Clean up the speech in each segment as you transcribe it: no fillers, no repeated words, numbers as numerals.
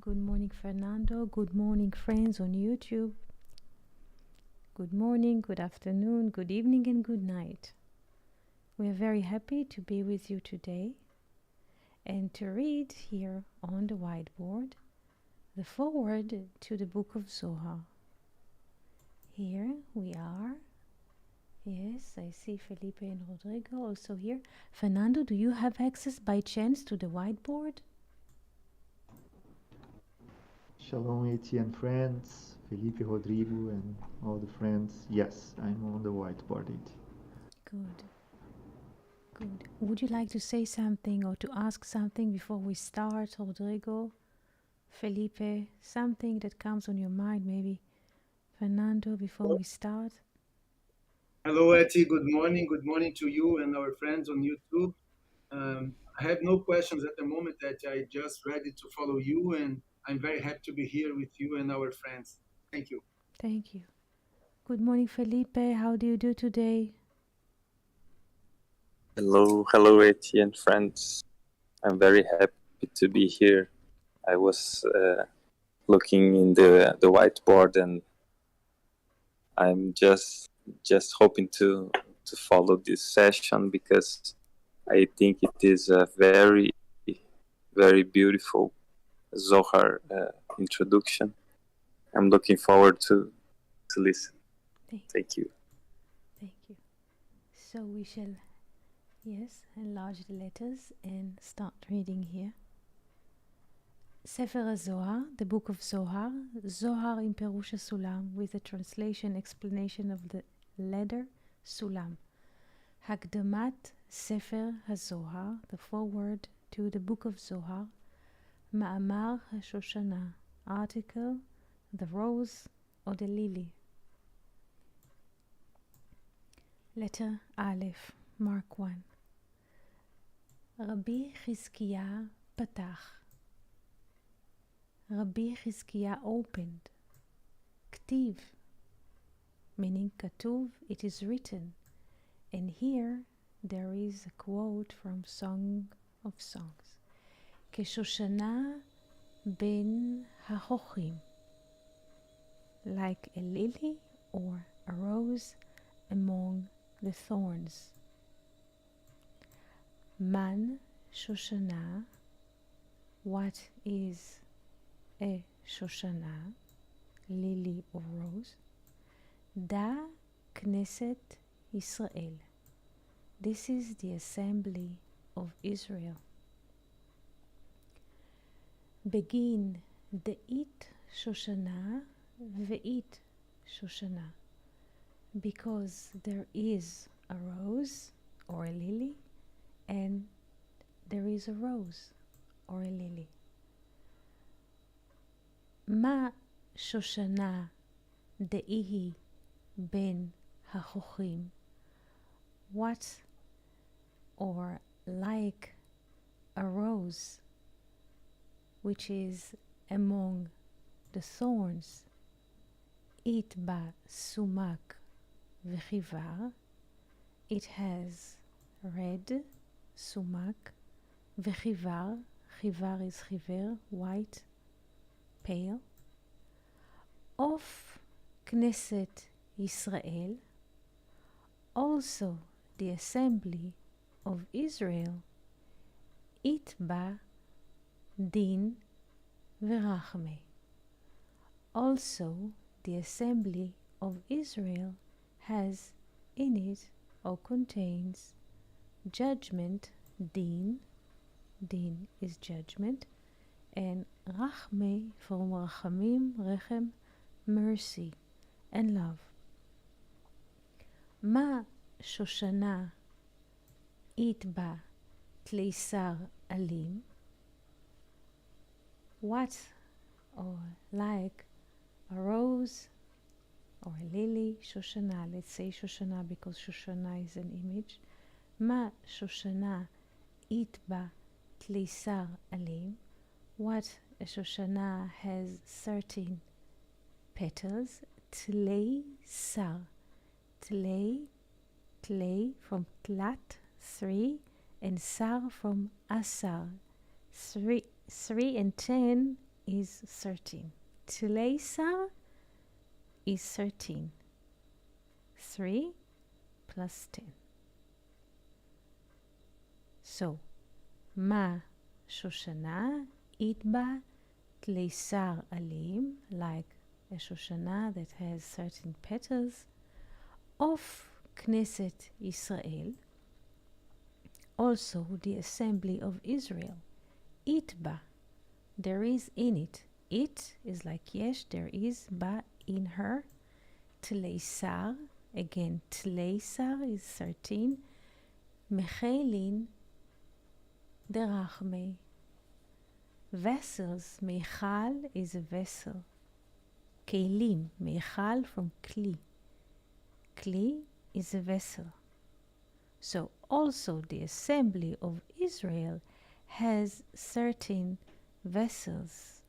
Good morning, Fernando. Good morning, friends on YouTube. Good morning, good afternoon, good evening, and good night. We are very happy to be with you today and to read here on the whiteboard the foreword to the book of Zohar. Here we are. Yes, I see Felipe and Rodrigo also here. Fernando, do you have access by chance to the whiteboard? Shalom, Eti and friends, Felipe, Rodrigo, and all the friends. Yes, I'm on the whiteboard, Eti. Good. Good. Would you like to say something or to ask something before we start, Rodrigo, Felipe? Something that comes on your mind, maybe. Fernando, before we start? Hello, Eti. Good morning. Good morning to you and our friends on YouTube. I have no questions at the moment, Eti. I just ready to follow you, and I'm very happy to be here with you and our friends. Thank you. Thank you. Good morning, Felipe. How do you do today? Hello, Etienne friends. I'm very happy to be here. I was looking in the whiteboard, and I'm just hoping to follow this session because I think it is a very, very beautiful Zohar introduction. I'm looking forward to listen. Thank you. Thank you. So we shall, yes, enlarge the letters and start reading here. Sefer Zohar, the book of Zohar, Zohar in Perush Sulam, with a translation explanation of the letter Sulam. Hakdamat Sefer HaZohar, the foreword to the book of Zohar. Ma'amar HaShoshana, article, the rose or the lily. Letter Aleph, Mark 1. Rabbi Chizkiah Patach. Rabbi Chizkiah opened. Ktiv, meaning Katuv, it is written. And here there is a quote from Song of Songs. Keshoshana ben hachochim, like a lily or a rose among the thorns. Man Shoshana, what is a Shoshana, lily or rose? Da Knesset Israel. This is the assembly of Israel. Begin Deit Shoshana Ve'it Shoshana, because there is a rose or a lily and there is a rose or a lily. Ma Shoshana De'ihi ben hachochim, what or like a rose which is among the thorns. It ba sumak v'chivar, it has red sumak, v'chivar, chivar is chiver, white, pale. Of Knesset Israel, also the assembly of Israel, it ba din v'rachme, also the assembly of Israel has in it or contains judgment, din is judgment, and rachme from rachamim, rechem, mercy and love. Ma Shoshana it ba tleisar alim, what or like a rose or a lily, Shoshana, let's say Shoshana because Shoshana is an image. Ma Shoshana it ba tleisar alim, what a Shoshana has 13 petals. Tlei sar, tlei from tlat, 3, and sar from asar, 3 and 10 is 13. Tleisar is 13. 3 plus 10. So, Ma Shoshana Itba Tleisar Alim, like a Shoshana that has 13 petals, of Knesset Israel, also the assembly of Israel. Itba, there is in it. It is like yesh, there is, ba, in her. Tleisar, again, Tleisar is 13. Mechelin, derachme. Vessels, mechal is a vessel. Kelim, mechal from kli. Kli is a vessel. So also the assembly of Israel has certain vessels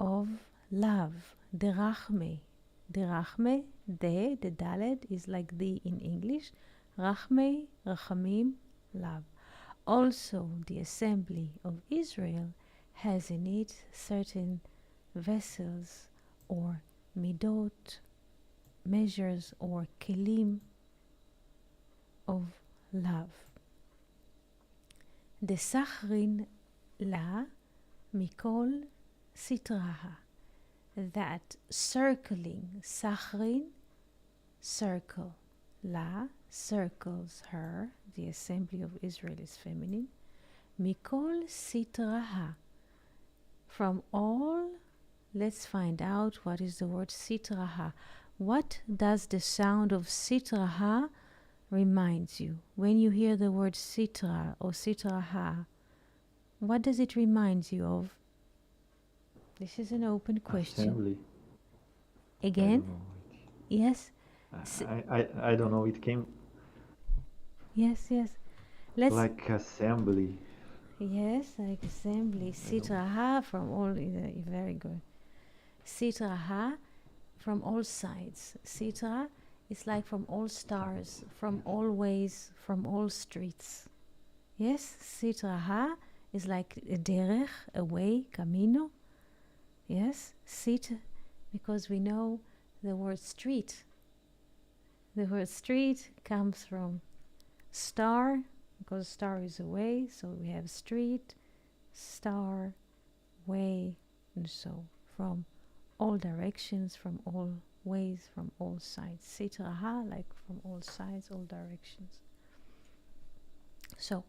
of love. Derachme. Derachme, the Dalet is like the in English. Rachme, rachamim, love. Also the assembly of Israel has in it certain vessels or midot, measures or kelim of love. The Sachrin la mikol sitraha, that circling, Sachrin, circle, la, circles her, the assembly of Israel is feminine, mikol sitraha, from all. Let's find out what is the word sitraha. What does the sound of sitraha reminds you? When you hear the word sitra or sitraha, what does it remind you of? This is an open question. Assembly. Again? Yes? I don't know. It came Yes. Let's. like assembly. Yes, like assembly. Sitraha from all. Very good. Sitraha from all sides. Sitra is like from all stars, from all ways, from all streets. Yes, sitraha is like a derech, a way, camino. Yes, sit, because we know the word street. The word street comes from star, because star is a way, so we have street, star, way, and so from all directions, from all ways, from all sides. Sitraha, like from all sides, all directions. So,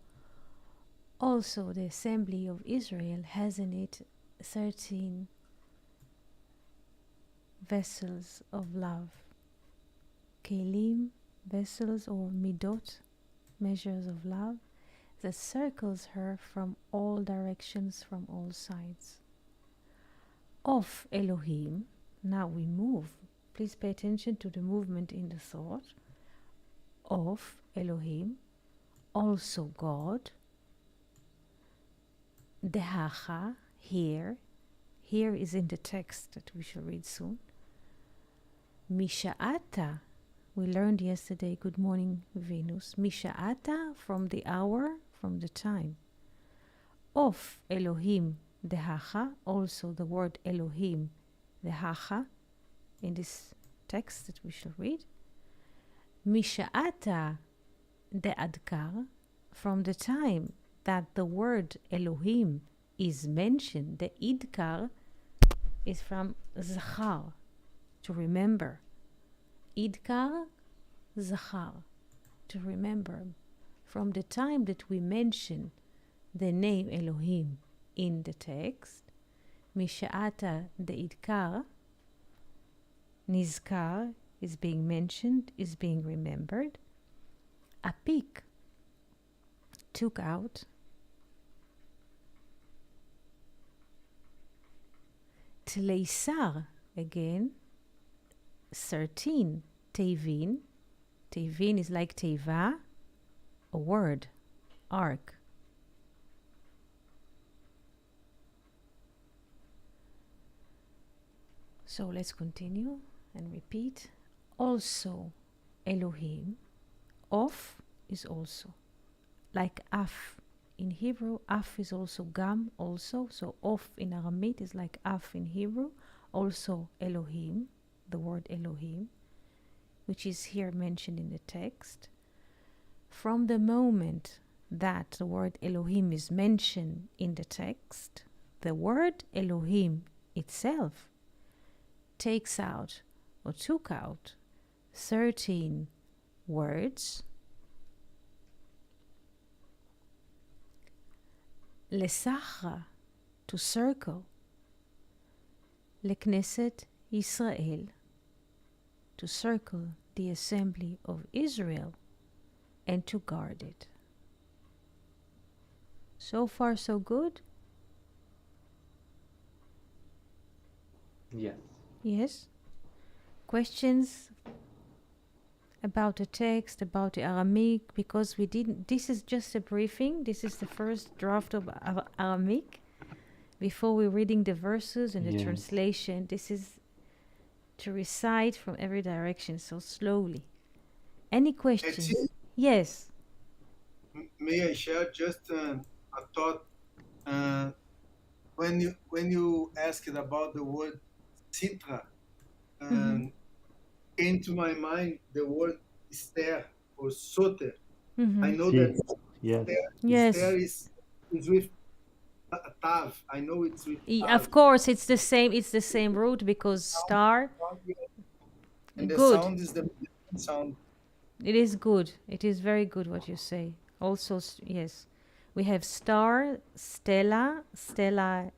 also the assembly of Israel has in it 13 vessels of love. Kelim, vessels or midot, measures of love, that circles her from all directions, from all sides. Of Elohim, now we move. Please pay attention to the movement in the thought. Of Elohim, also God. Dehacha, here. Here is in the text that we shall read soon. Misha'ata, we learned yesterday, good morning Venus. Misha'ata, from the hour, from the time. Of Elohim, Dehacha, also the word Elohim, Dehacha, in this text that we shall read. Misha'ata de'adkar, from the time that the word Elohim is mentioned, the idkar is from Zachar, to remember. Idkar, Zachar, to remember. From the time that we mention the name Elohim in the text, Misha'ata de'idkar, Nizkar is being mentioned, is being remembered. Apik, took out. Tleisar, again, 13. Tevin. Tevin is like teva, a word, ark. So let's continue and repeat. Also Elohim. Of is also. Like af in Hebrew. Af is also gam, also. So of in Aramaic is like af in Hebrew. Also Elohim, the word Elohim, which is here mentioned in the text. From the moment that the word Elohim is mentioned in the text, the word Elohim itself takes out or took out 13 words. Lesachra, to circle. Leknesset Israel, to circle the assembly of Israel and to guard it. So far, so good? Yes. Yes? Questions about the text, about the Aramaic? Because we didn't, this is just a briefing. This is the first draft of Aramaic. Before we're reading the verses and the Yes. translation, this is to recite from every direction, so slowly. Any questions? Eti, Yes. may I share just a thought? When you asked about the word sitra, came to my mind the word ster or soter. I know that Yes. Yes. ster is with a tav. I know it's with Of tav. course, it's the same root because star. And the Good. sound is the sound. It is good. It is very good what you say. Also, yes. We have star, stella. Stella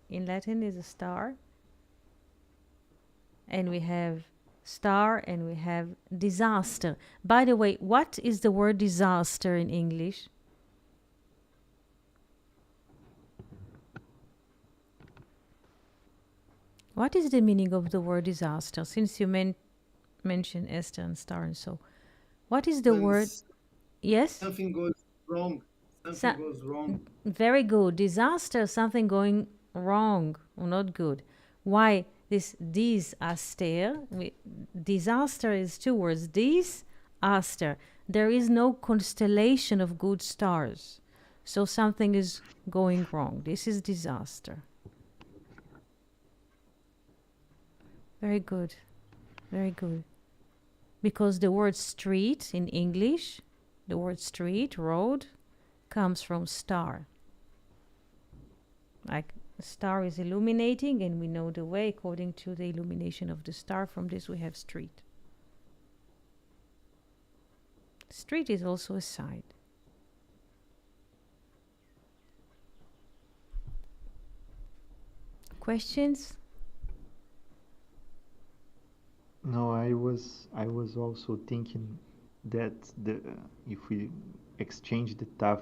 in Latin is a star. And we have star and we have disaster. By the way, what is the word disaster in English? What is the meaning of the word disaster? Since you mentioned Esther and star and so. What is the When word? Yes? something goes wrong. Something goes wrong. Very good. Disaster, something going wrong or not good. Why this disaster? Disaster is two words. Disaster. There is no constellation of good stars. So something is going wrong. This is disaster. Very good. Very good. Because the word street in English, the word street, road, comes from star. Like a star is illuminating and we know the way according to the illumination of the star. From this we have street. Street is also a side. Questions? No, I was also thinking that if we exchange the taf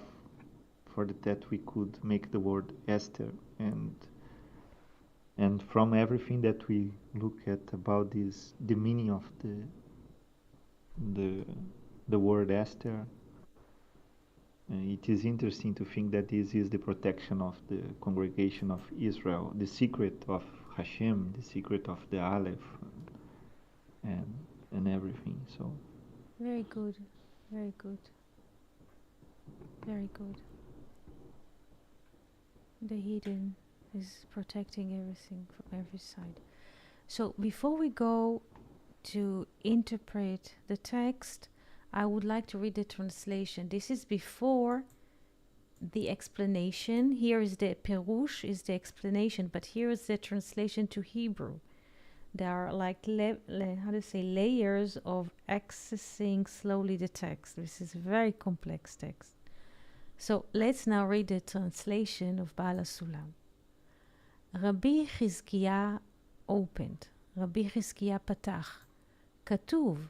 for the tet, we could make the word Esther, and from everything that we look at about this, the meaning of the word Esther, it is interesting to think that this is the protection of the congregation of Israel, the secret of Hashem, the secret of the Aleph, and everything. So very good, very good, very good. The hidden is protecting everything from every side. So before we go to interpret the text, I would like to read the translation. This is before the explanation. Here is the Perush, is the explanation, but here is the translation to Hebrew. There are like layers of accessing slowly the text. This is a very complex text. So let's now read the translation of Baal HaSulam. Rabbi Chizkiah opened. Rabbi Chizkiah patach. כתוב,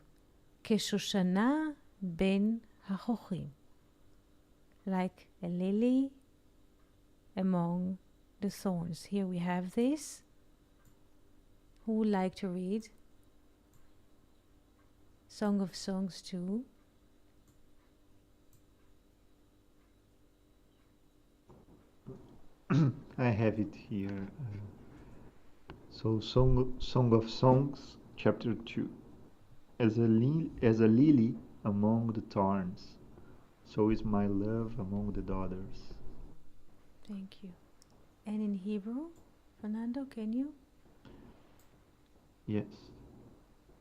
כשושנה בין החוכים. Like a lily among the thorns. Here we have this. Who would like to read? Song of Songs 2. I have it here. So Song of Songs, chapter 2. As a lily among the thorns, So is my love among the daughters. Thank you. And in Hebrew, Fernando, can you? Yes.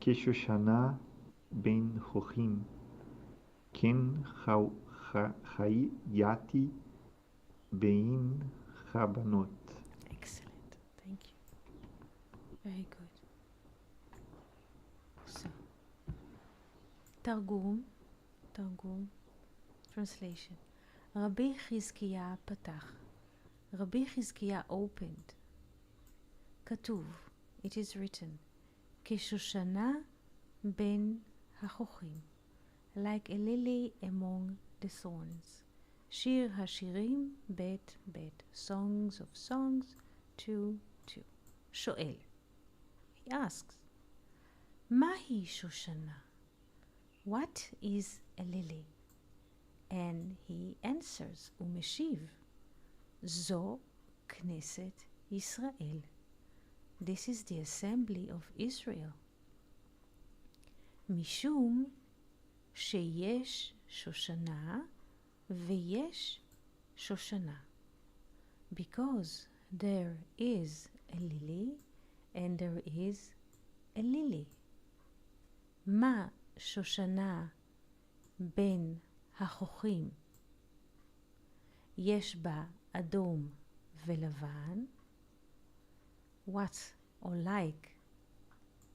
Keshoshana ben Hochim, Ken Hayati Bein Chabanot. Excellent. Thank you. Very good. So, Targum, translation. Rabbi Chizkiah patach. Rabbi Chizkiah opened. Katuv, it is written. Keshoshana ben hachochim, like a lily among the thorns. Shir Hashirim bet bet, songs of songs 2:2. Shoel, he asks, Mahi Shoshana, what is a lily? And he answers, Umeshiv, Zo Knesset Yisrael. This is the assembly of Israel. Mishum sheyesh Shoshana veyesh Shoshana. Because there is a lily and there is a lily. Ma Shoshana ben hachochim. Yesh ba adom velavan. What, or like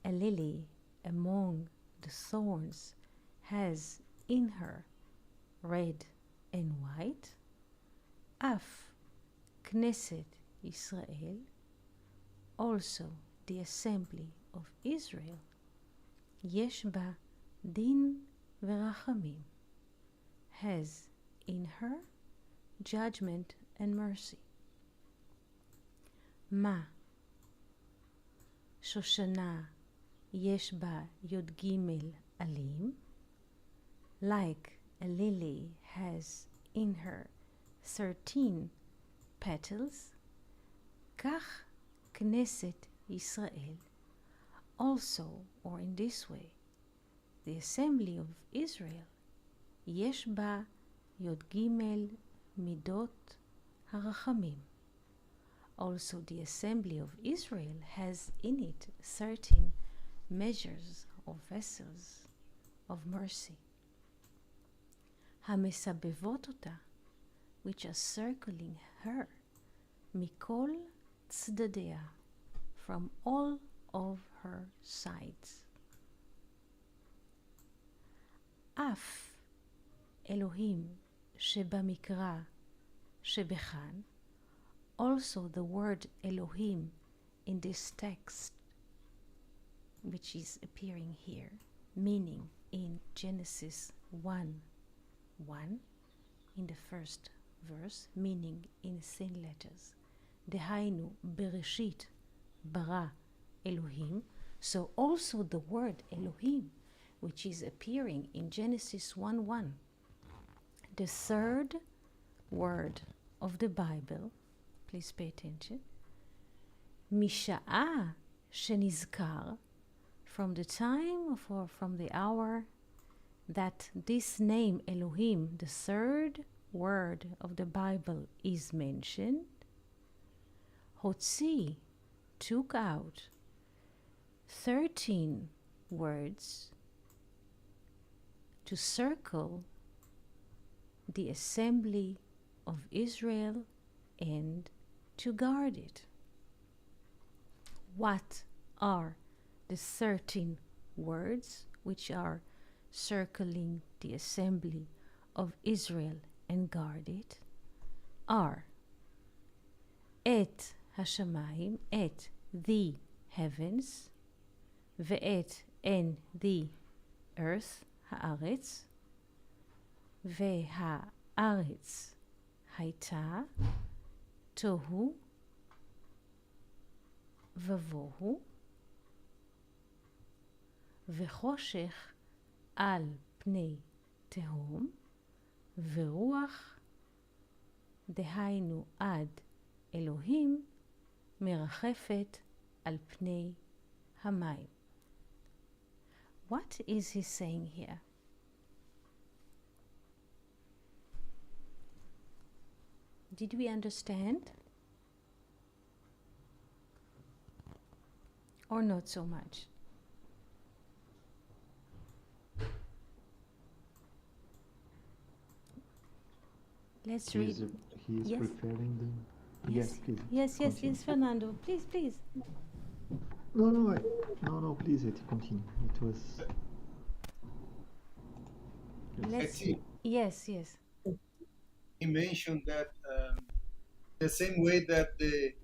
a lily among the thorns, has in her red and white? Af Knesset Israel, also the assembly of Israel, yesh ba din verachamim, has in her judgment and mercy. Ma Shoshana yesh ba yod gimel alim, like a lily has in her 13 petals, kach Knesset Israel, also, or in this way, the assembly of Israel, yesh ba yod gimel midot harachamim. Also, the assembly of Israel has in it 13 measures or vessels of mercy. Hamesabevot ota, which are circling her, mikol tzdadea, from all of her sides. Af Elohim shebamikra shebechan, also the word Elohim in this text, which is appearing here, meaning in Genesis 1:1, in the first verse, meaning in thin letters. Dehainu bereshit bara Elohim. So also the word Elohim, which is appearing in Genesis 1:1, the third word of the Bible. Please pay attention. Misha'a shenizkar, from the time or from the hour that this name Elohim, the third word of the Bible, is mentioned, Hotzi took out 13 words to circle the assembly of Israel and to guard it. What are the 13 words which are circling the assembly of Israel and guard it? Are et hashamayim, et the heavens, ve'et and the earth, haaretz, ve'haaretz hayta tohu vavohu, vechoshech al pnei tehom, veruach dehainu ad Elohim merachefet al pnei hamayim. What is he saying here? Did we understand? Or not so much? Let's read. He is Yes. preparing the... Yes, Yes, please. yes, continue. Fernando. Please, please. No, please, it continue. It was... Let's. Eti, Yes. he mentioned that the same way that the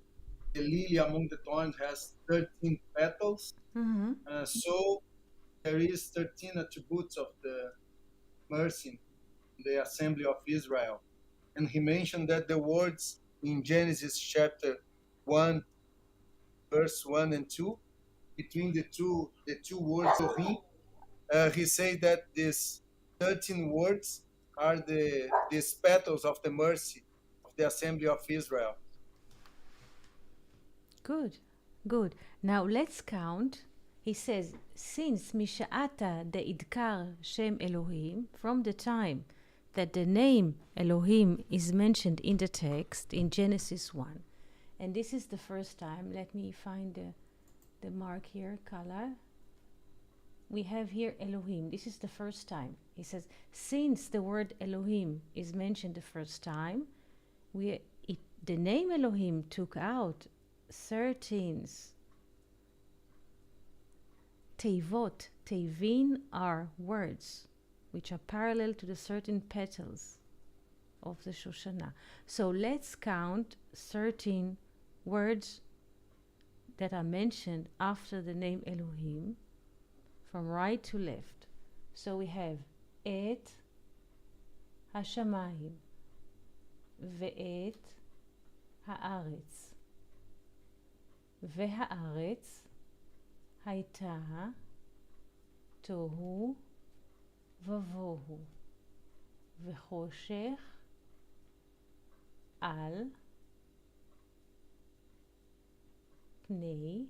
lily among the thorns has 13 petals, Mm-hmm. so there is 13 attributes of the mercy in the assembly of Israel. And he mentioned that the words in Genesis chapter 1, verse 1 and 2, between the two words of him, he said that these 13 words are these petals of the mercy of the assembly of Israel. Good. Now let's count. He says, since Misha'ata de'idkar Shem Elohim, from the time that the name Elohim is mentioned in the text in Genesis 1, and this is the first time, let me find the mark here, color. We have here Elohim. This is the first time. He says, since the word Elohim is mentioned the first time, the name Elohim took out 13 Tevot. Tevin are words which are parallel to the certain petals of the Shoshana. So let's count 13 words that are mentioned after the name Elohim from right to left. So we have Et Hashamayim Ve'et Haaretz Ve'haaretz Hayta Tohu Vavohu Ve'choshech Al Pnei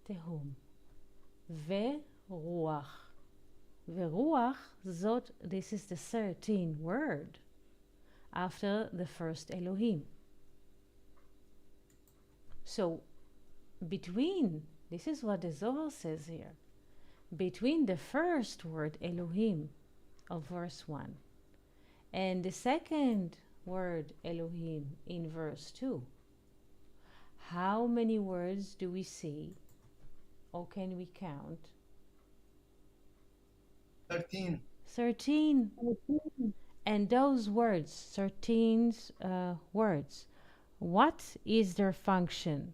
Tehum Ve'ruach. Ve'ruach, zot, this is the 13th word after the first Elohim. So, this is what the Zohar says here, between the first word Elohim of verse 1 and the second word Elohim in verse 2, how many words do we see, or can we count? 13. 13. And those words, 13 words, what is their function?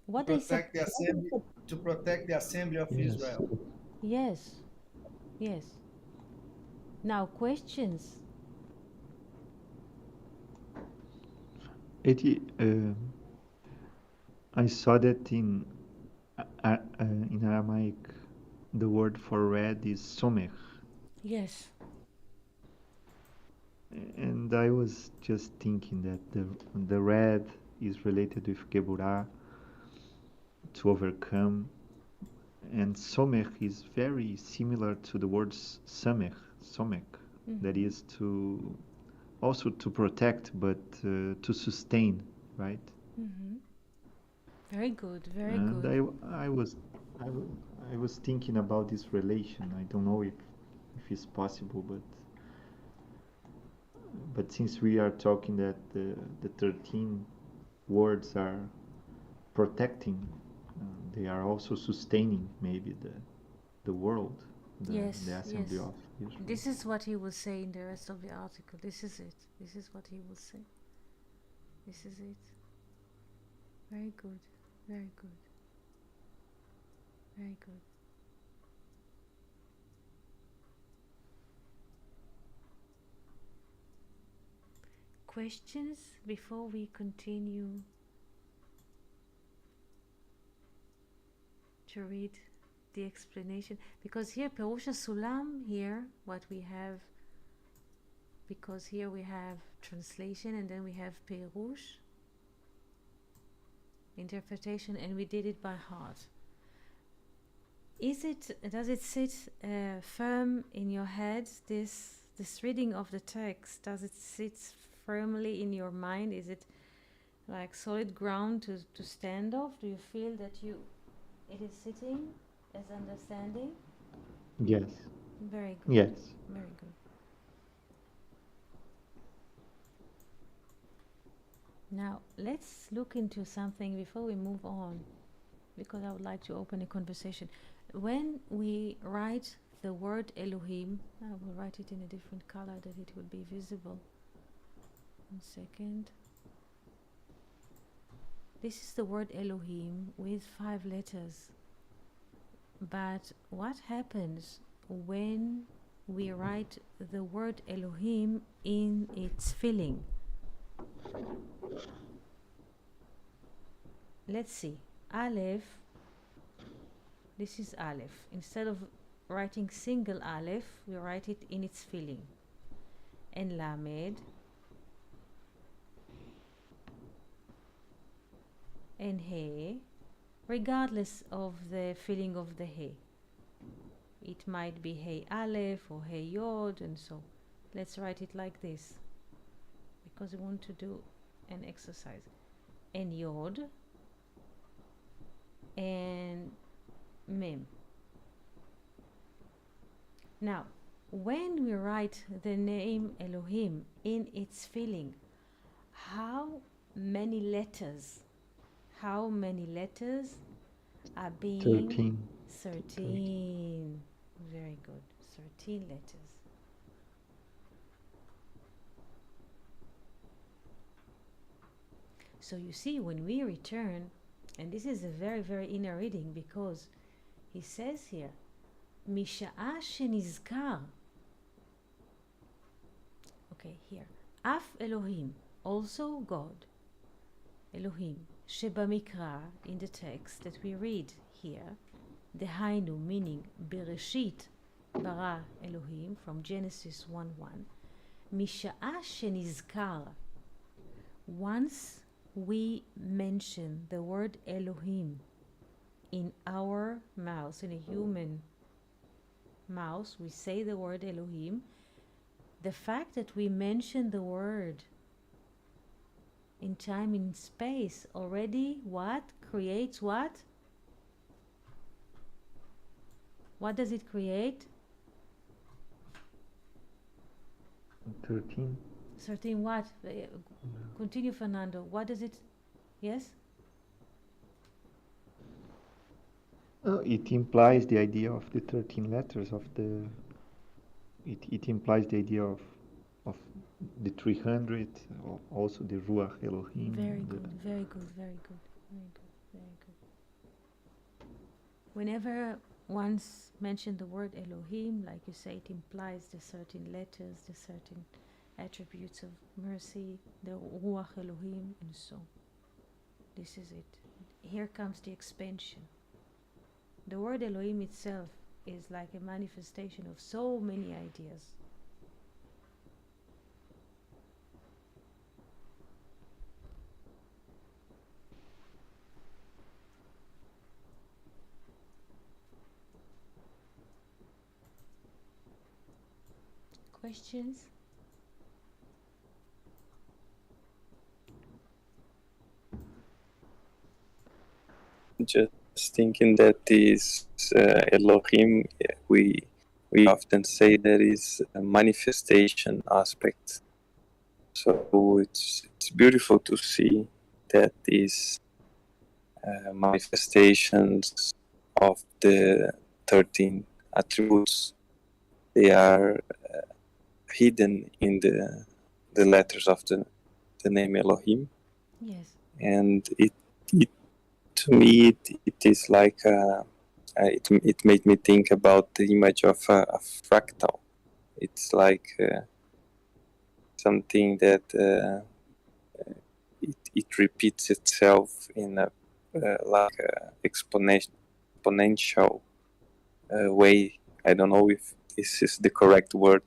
What to is protect the assembly of Yes. Israel. Yes. Now, questions? I saw that in Aramaic, the word for red is somech, Yes. and I was just thinking that the red is related with geburah, to overcome, and somech is very similar to the word somek, that is also to protect, but to sustain, right? Very good, very And good. I was thinking about this relation. I don't know if it's possible, but since we are talking that the 13 words are protecting, they are also sustaining maybe the world, the assembly of Israel. This is what he will say in the rest of the article. This is it. This is what he will say. This is it. Very good. Very good. Very good. Questions before we continue to read the explanation? Because here, Perush Sulam, here, what we have, because here we have translation and then we have Perush, interpretation, and we did it by heart. Does it sit firm in your head? This reading of the text, does it sit firmly in your mind? Is it like solid ground to stand off? Do you feel that it is sitting as understanding? Yes. Very good. Yes. Very good. Now let's look into something before we move on, because I would like to open a conversation. When we write the word Elohim, I will write it in a different color that it will be visible. 1 second. This is the word Elohim with 5 letters. But what happens when we write the word Elohim in its filling? Let's see. Aleph. This is Aleph. Instead of writing single Aleph, we write it in its filling. And Lamed. And He, regardless of the filling of the He. It might be He Aleph or He Yod, and so let's write it like this, because we want to do an exercise. And Yod and Mem. Now, when we write the name Elohim in its filling, how many letters are being 13. Very good. 13 letters. So you see, when we return, and this is a very, very inner reading, because he says here, Misha'a shenizkar. Okay, here. Af Elohim, also God. Elohim. Shebamikra, in the text that we read here, Dehainu, meaning Bereshit bara Elohim, from Genesis 1:1. Misha'a shenizkar. Once we mention the word Elohim in our mouths, in a human mouth, we say the word Elohim. The fact that we mention the word in time, in space, already what creates what? What does it create? 13. 13 what? Continue, Fernando. What does it? Yes? It implies the idea of the 13 letters of the. It implies the idea of the 300, also the Ruach Elohim. Very good, very good, very good, very good, very good. Whenever once mentioned the word Elohim, like you say, it implies the certain letters, the certain attributes of mercy, the Ruach Elohim, and so. This is it. Here comes the expansion. The word Elohim itself is like a manifestation of so many ideas. Questions? Just thinking that this Elohim, we often say that is a manifestation aspect. So it's beautiful to see that these manifestations of the 13 attributes, they are hidden in the letters of the name Elohim. Yes. And it to me it is like it made me think about the image of a fractal. It's like something that it repeats itself in a like a exponential way. I don't know if this is the correct word,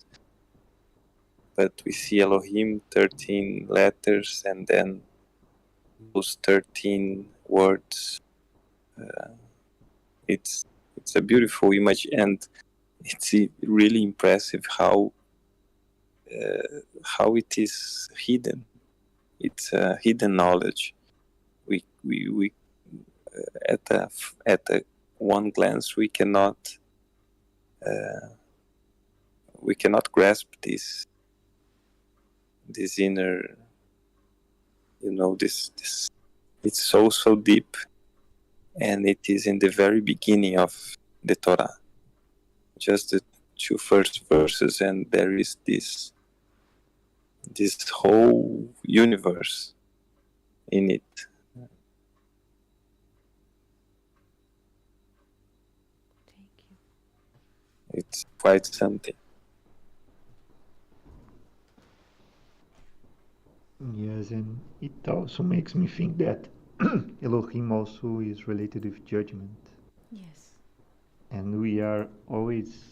but we see Elohim, 13 letters, and then those 13 words. It's It's a beautiful image, and it's really impressive how it is hidden. It's hidden knowledge. We at a one glance we cannot grasp this inner, this it's so deep, and it is in the very beginning of the Torah, just the two first verses, and there is this whole universe in it. Thank you. It's quite something. Yes, and it also makes me think that Elohim also is related with judgment. Yes. And we are always,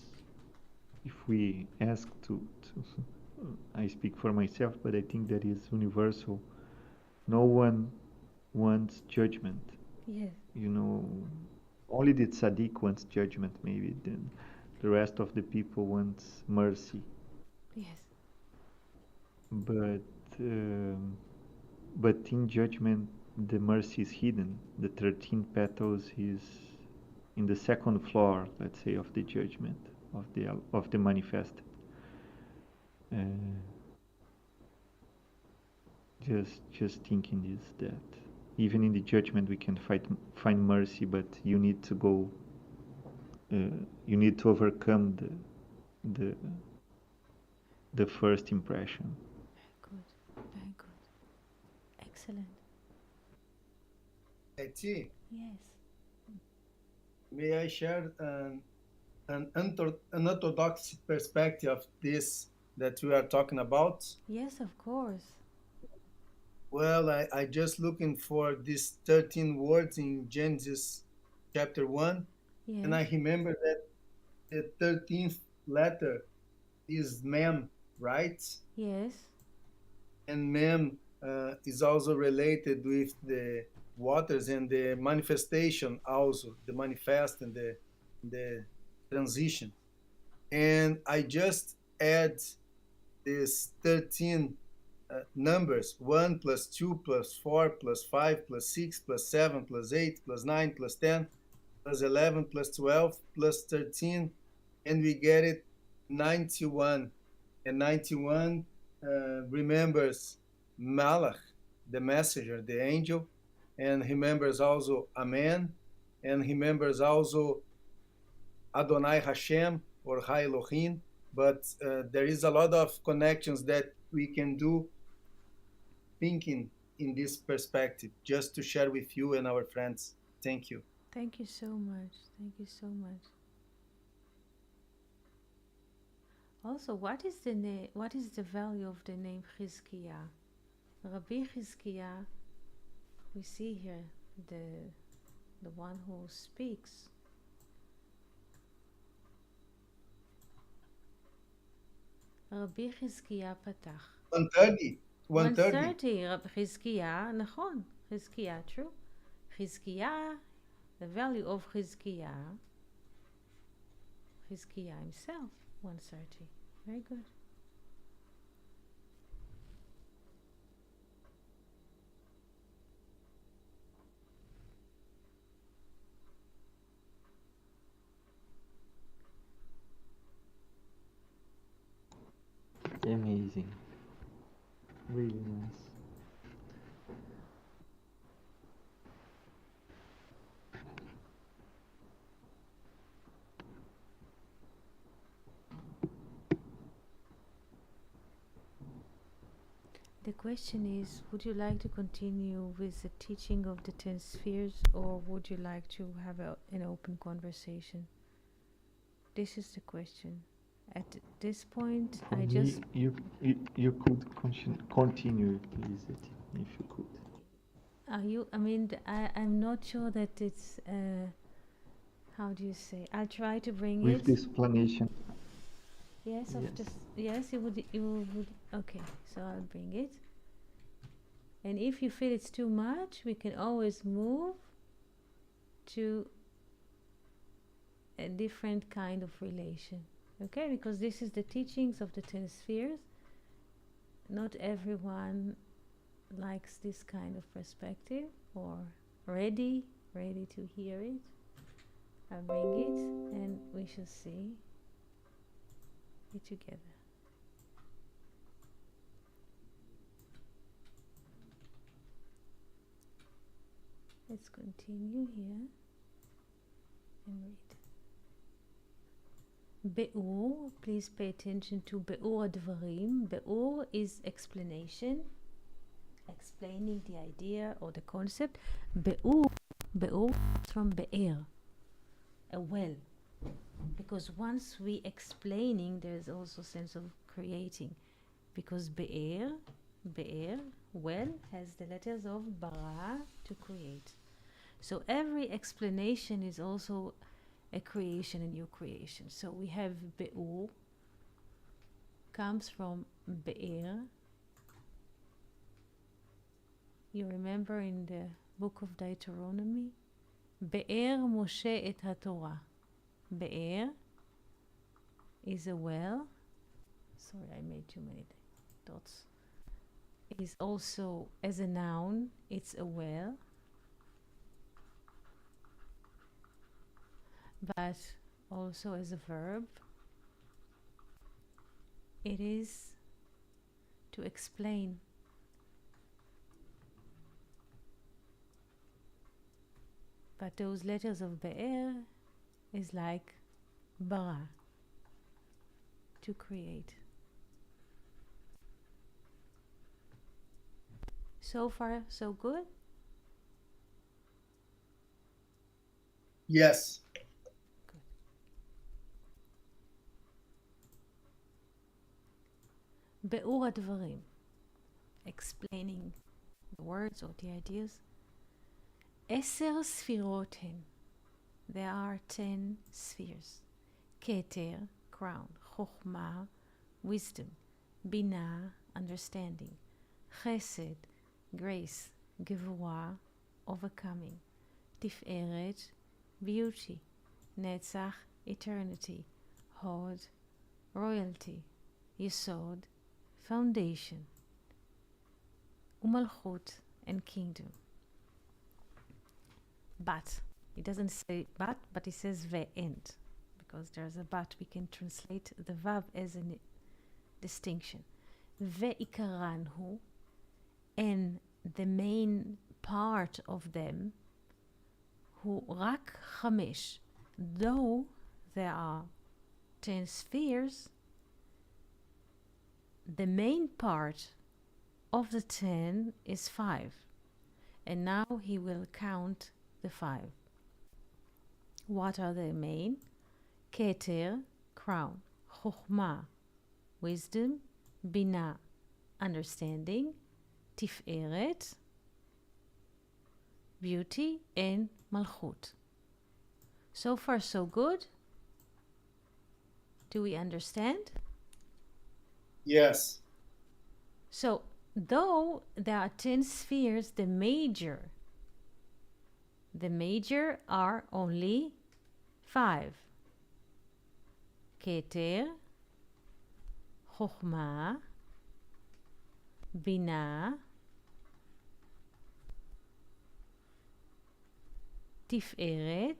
if we ask to I speak for myself, but I think that is universal. No one wants judgment. Yes. Only the tzaddik wants judgment, maybe. Then the rest of the people wants mercy. Yes. But in judgment, the mercy is hidden. The 13 petals is in the second floor, let's say, of the judgment, of the manifested. Just thinking this, that even in the judgment we can find mercy, but you need to go. You need to overcome the first impression. Very good. Very good. Excellent. Eti, Yes. may I share an Orthodox perspective of this that we are talking about? Yes, of course. Well, I just looking for these 13 words in Genesis chapter 1, Yes. and I remember that the 13th letter is Mem, right? Yes. And Mem is also related with the waters and the manifestation, also the manifest and the transition. And I just add these 13 numbers: 1 plus 2 plus 4 plus 5 plus 6 plus 7 plus 8 plus 9 plus 10 plus 11 plus 12 plus 13, and we get it 91. And 91 remembers Malach, the messenger, the angel, and remembers also Amen, and remembers also Adonai Hashem or Ha Elohim. But there is a lot of connections that we can do thinking in this perspective, just to share with you and our friends. Thank you. Thank you so much. Thank you so much. Also, what is the name? What is the value of the name Chizkiah? Rabbi Chizkiah. We see here the one who speaks. Rabbi Chizkiah Patach. 130. 130. Rabbi Chizkiah, נכון. Chizkiah, true. Chizkiah, the value of Chizkiah himself, 130. Very good. Amazing. Really nice. The question is, would you like to continue with the teaching of the 10 spheres, or would you like to have an open conversation? This is the question. At this point, For I me, just... you could continue, please, if you could. I'm not sure that it's, how do you say? I'll try to bring With it. this explanation. Yes, Yes. you would, okay, so I'll bring it. And if you feel it's too much, we can always move to a different kind of relation. Okay, because this is the teachings of the 10 spheres. Not everyone likes this kind of perspective or ready to hear it. I'll bring it and we shall see it together. Let's continue here and read. Be'ur, please pay attention to Be'ur Advarim. Be'ur is explanation, explaining the idea or the concept. Be'ur from Be'er, a well. Because once we explaining, there is also sense of creating. Because Be'er, well, has the letters of Bara, to create. So every explanation is also a creation, a new creation. So we have Be'ur, comes from Be'er. You remember in the book of Deuteronomy? Be'er Moshe et HaTorah. Be'er is a well. Sorry, I made too many dots. Is also, as a noun, it's a well. But also as a verb, it is to explain. But those letters of Be'er is like Bara, to create. So far, so good? Yes. Be'ur Advarim, explaining the words or the ideas. 10 ספירות הן. There are 10 spheres. Keter, crown. Chokhmah, wisdom. Binah, understanding. Chesed, grace. Gevurah, overcoming. Tiferet, beauty. Netzach, eternity. Hod, royalty. Yesod, foundation. Umalchut, and kingdom. But it doesn't say but it says ve'end, because there's a but. We can translate the vav as a distinction. Ve'ikaran hu, and the main part of them, hu rak chamesh, though there are 10 spheres, the main part of the 10 is 5. And now he will count the 5. What are the main? Keter, crown. Chokhmah, wisdom. Binah, understanding. Tiferet, beauty. And Malchut. So far, so good. Do we understand? Yes. So, though there are 10 spheres, the major are only 5. Keter, Chokhmah, Binah, Tiferet,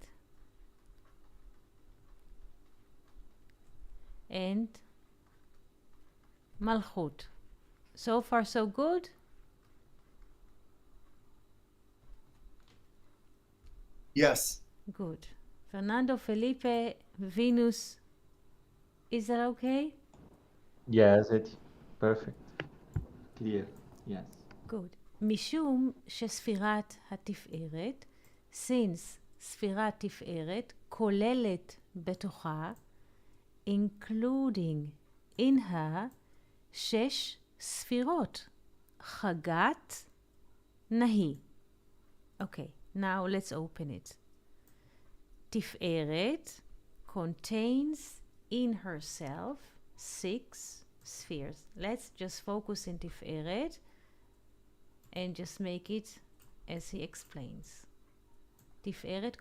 and Malchut. So far, so good? Yes. Good. Fernando, Felipe, Venus, is that okay? Yes, it's perfect. Clear. Yes. Good. משום שספירת התפארת, since ספירת תפארת כוללת בתוכה, including in her, 6 ספירות, חגת, נהי. Okay, now let's open it. תפארת contains in herself 6 spheres. Let's just focus in תפארת and just make it as he explains. תפארת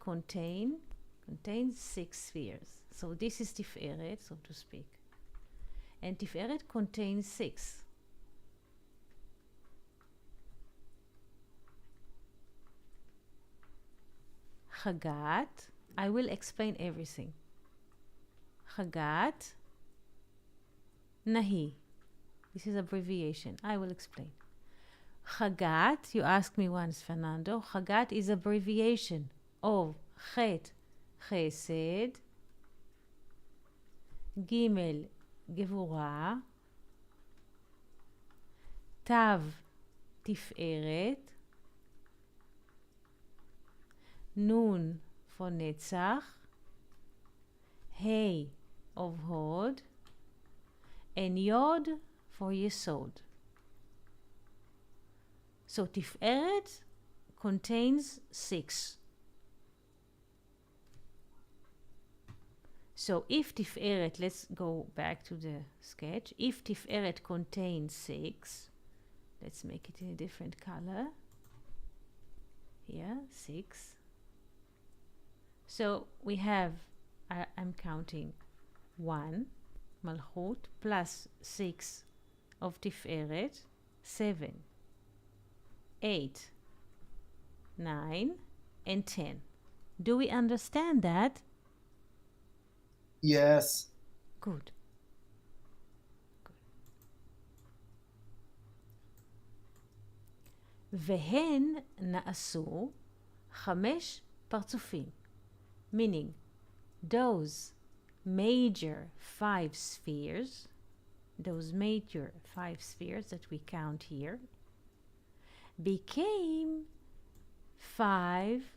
contains 6 spheres. So this is Tiferet, so to speak. And Tiferet contains 6. Chagat, I will explain everything. Chagat, Nahi. This is abbreviation. I will explain. Chagat, you asked me once, Fernando. Chagat is abbreviation of Chet, Chesed, Gimel, Gevurah, Tav, Tiferet, Nun for Netzach, Hey of Hod, and Yod for Yesod. So Tiferet contains 6. So if Tiferet, let's go back to the sketch. If Tiferet contains 6, let's make it in a different color. Here, 6. So we have, I'm counting 1, Malchut, plus 6 of Tiferet, 7, 8, 9, and 10. Do we understand that? Yes. Good. והן נעשו 5 פרצופים. Meaning, those major 5 spheres, that we count here, became 5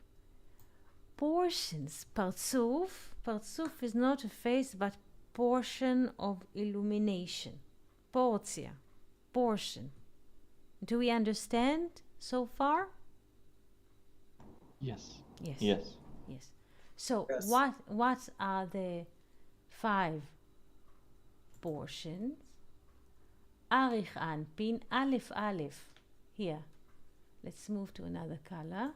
portions. Parzuf is not a face, but portion of illumination. Portia, portion. Do we understand so far? Yes. Yes. Yes. Yes. So Yes. what are the 5 portions? Arich Anpin, Aleph Aleph. Here. Let's move to another color.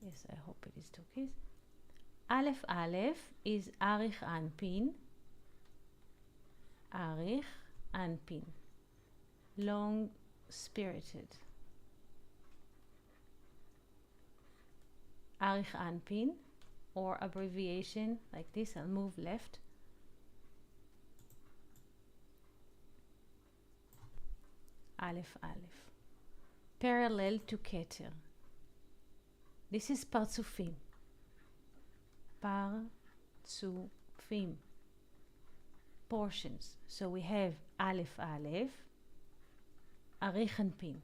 Yes, I hope it is turquoise. Aleph Aleph is Arich Anpin. Arich Anpin. Long spirited. Arich Anpin, or abbreviation like this. I'll move left. Aleph Aleph. Parallel to Keter. This is Parzufim. Parzufim. Portions. So we have Aleph Aleph, Arich Anpin.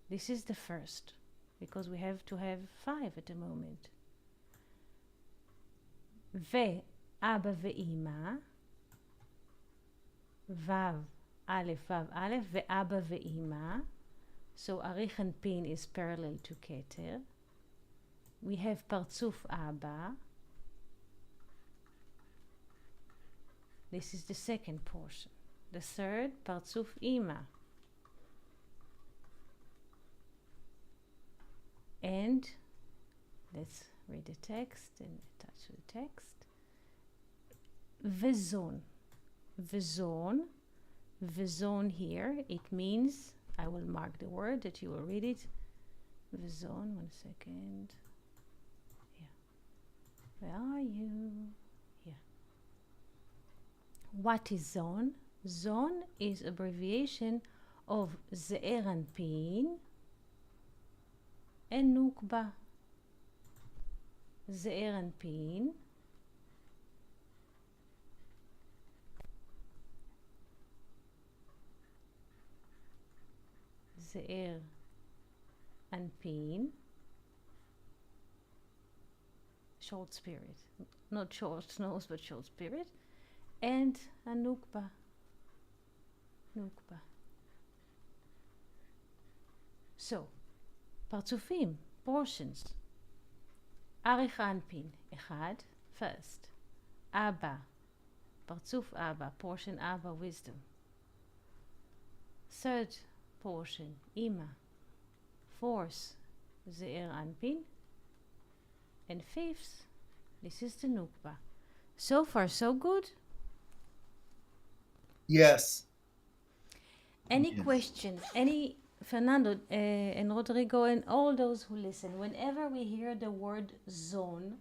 This is the first, because we have to have 5 at the moment. Abba ve'ima, Vav Aleph Vav Aleph, Abba ve'ima. So Arich Anpin is parallel to Keter. We have Parzuf Abba. This is the second portion. The third, Parzuf Ima. And let's read the text and attach to the text. Vizon. Vizon. Vizon here, it means, I will mark the word that you will read it. Vizon, 1 second. Here. Where are you? Here. What is Zon? Zon is abbreviation of Ze'er Anpin and Nukba. Ze'er Anpin, Ze'er Anpin, short spirit, not short nose but short spirit, and a Nukba. Nukba. So, Parzufim, portions. Arich Anpin, Echad, first. Abba, Parzuf Abba, portion Abba, wisdom. Third portion, Ima, force, Ze'er Anpin. And fifth, this is the Nukba. So far, so good? Yes. Any Yes. question? Any, Fernando and Rodrigo and all those who listen, whenever we hear the word zone,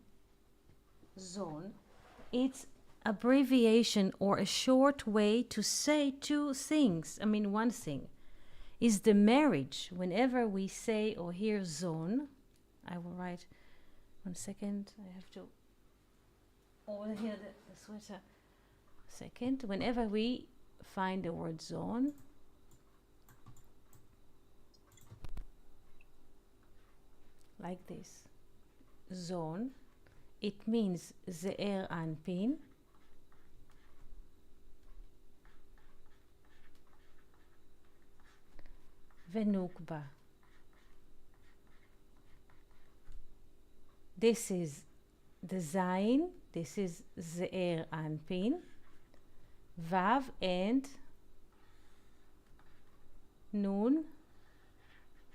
it's abbreviation or a short way to say two things. I mean, one thing is the marriage. Whenever we say or hear zone, I will write, 1 second, I have to over here the sweater. Second, whenever we find the word zone, like this, zone, it means Ze'er Anpin, Venukba. This is the Zayin, this is Ze'er Anpin, Vav and Nun,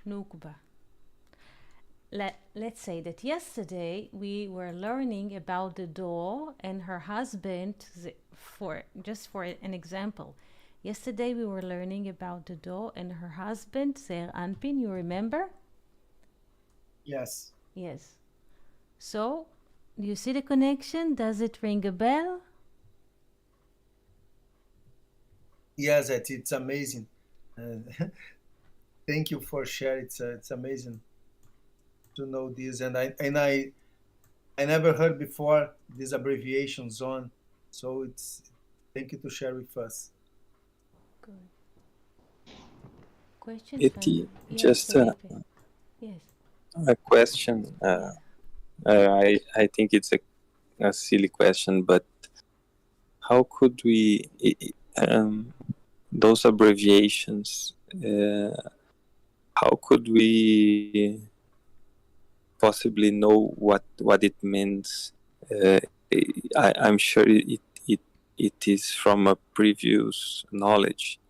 Nukba. Let's say that yesterday we were learning about the door and her husband, for an example. Yesterday we were learning about the door and her husband, Ze'er Anpin, you remember? Yes. Yes. So, do you see the connection? Does it ring a bell? Yes, it's amazing. Thank you for sharing. It's amazing to know this, and I never heard before this abbreviation zone. So it's thank you to share with us. Good. Questions? Eti, Yes, just Felipe. Yes. a question. Yeah. I think it's a silly question, but how could we those abbreviations? How could we possibly know what it means? I'm sure it is from a previous knowledge,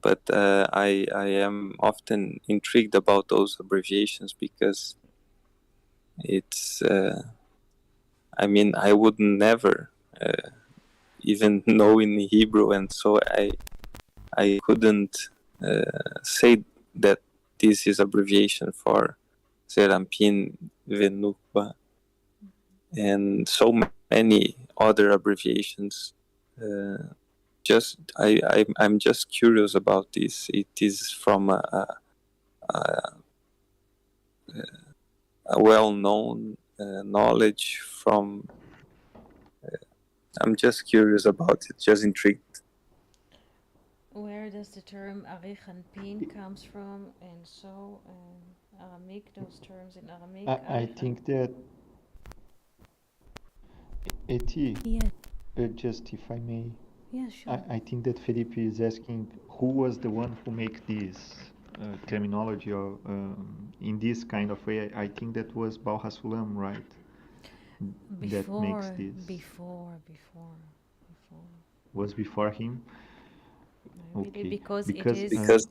but I am often intrigued about those abbreviations because it's. I mean, I would never even know in Hebrew, and so I couldn't say that this is abbreviation for Serampin, Venukba, and so many other abbreviations. I'm just curious about this. It is from a well-known knowledge from. I'm just curious about it. Just intrigued. Where does the term Arich and Pin comes from? And so, Aramaic, those terms in Aramaic. I think that Eti, Yes. just if I may, Yeah, sure. I think that Felipe is asking who was the one who make this terminology or in this kind of way. I think that was Baal HaSulam, right? That makes this. Before. Was before him? I really, Okay. because it Because, is Because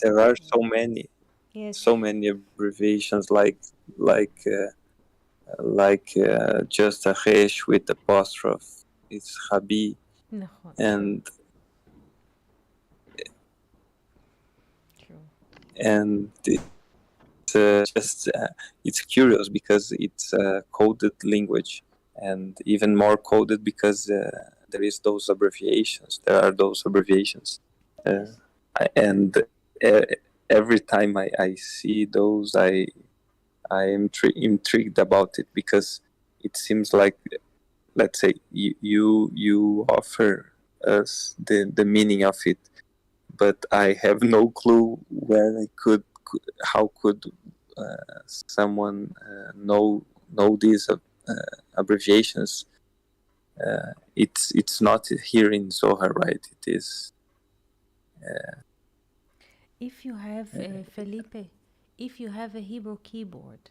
there are so many yes. abbreviations like just a resh with apostrophe. It's Habi, נכון, and true. and it's curious because it's a coded language, and even more coded because there is those abbreviations. There are those abbreviations, Yes. and every time I see those, I am intrigued about it because it seems like, let's say, you offer us the meaning of it, but I have no clue where how could someone know these abbreviations. It's not here in Zohar, right? It is. If you have Felipe, if you have a Hebrew keyboard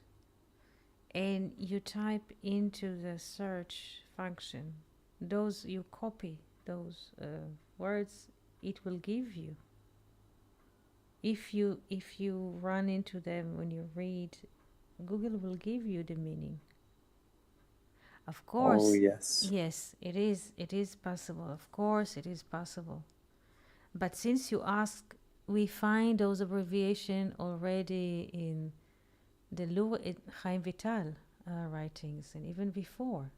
and you type into the search function those, you copy those words, it will give you. If you run into them when you read Google will give you the meaning. Of Oh, course, yes. yes, it is possible. Of course, it is possible. But since you ask, we find those abbreviations already in the Chaim Vital writings, and even before.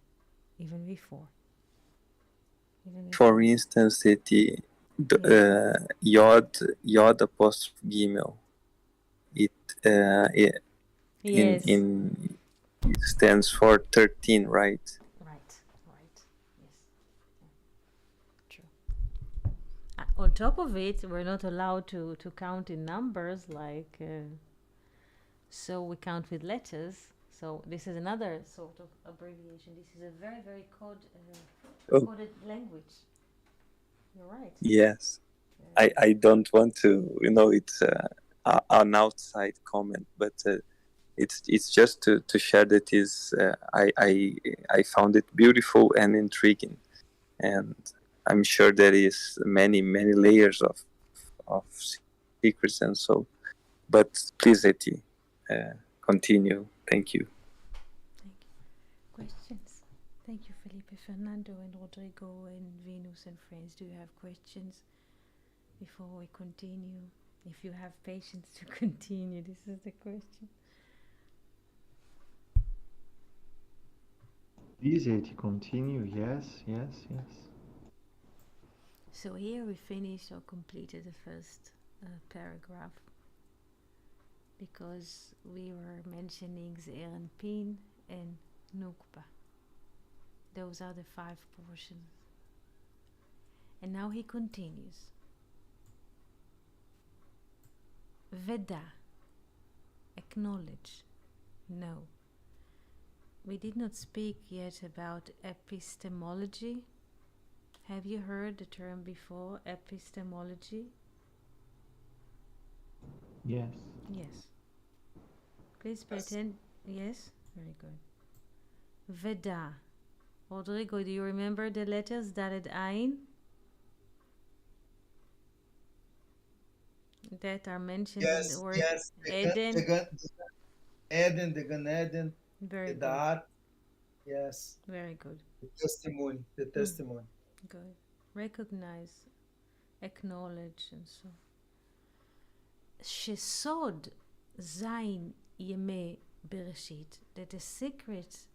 For instance, the Yod apostrophe Gimel, it Yes. in it stands for 13, right? Right. Yes. True. On top of it, we're not allowed to count in numbers, like so we count with letters. So this is another sort of abbreviation. This is a very, very coded language. You're right. Yes. I don't want to, it's an outside comment, but it's just to share that is I found it beautiful and intriguing, and I'm sure there is many layers of secrets and so. But please, Eti, continue. Thank you. Thank you. Questions? Thank you, Felipe, Fernando, and Rodrigo, and Venus, and friends. Do you have questions before we continue? If you have patience to continue, this is the question. Please, Eti, continue. Yes. So here we finished or completed the first paragraph, because we were mentioning Ze'er and Pin and Nukba. Those are the 5 portions. And now he continues. Veda, acknowledge. No. We did not speak yet about epistemology. Have you heard the term before, epistemology? Yes. Yes. Please pay attention. Yes? Very good. Veda. Rodrigo, do you remember the letters Dalet Ain that are mentioned in the word Eden? Eden, the Gan Eden, Very the good. Da'at. Yes. Very good. The testimony. Good. Recognize, acknowledge, and so. Shesod Zain Yemei Bereshit, that the secret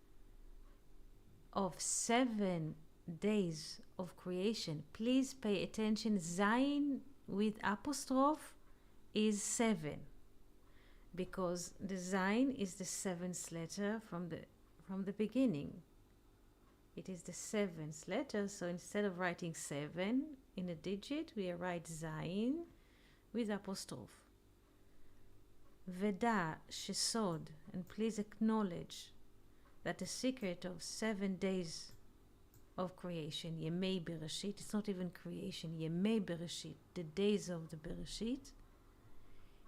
of 7 days of creation, please pay attention, Zain with apostrophe is 7, because the Zain is the 7th letter from the beginning. It is the 7th letter, so instead of writing 7 in a digit, we write Zain with apostrophe. Veda Shesod, and please acknowledge that the secret of 7 days of creation, Yemei Bereshit, it's not even creation, Yemei Bereshit, the days of the Bereshit,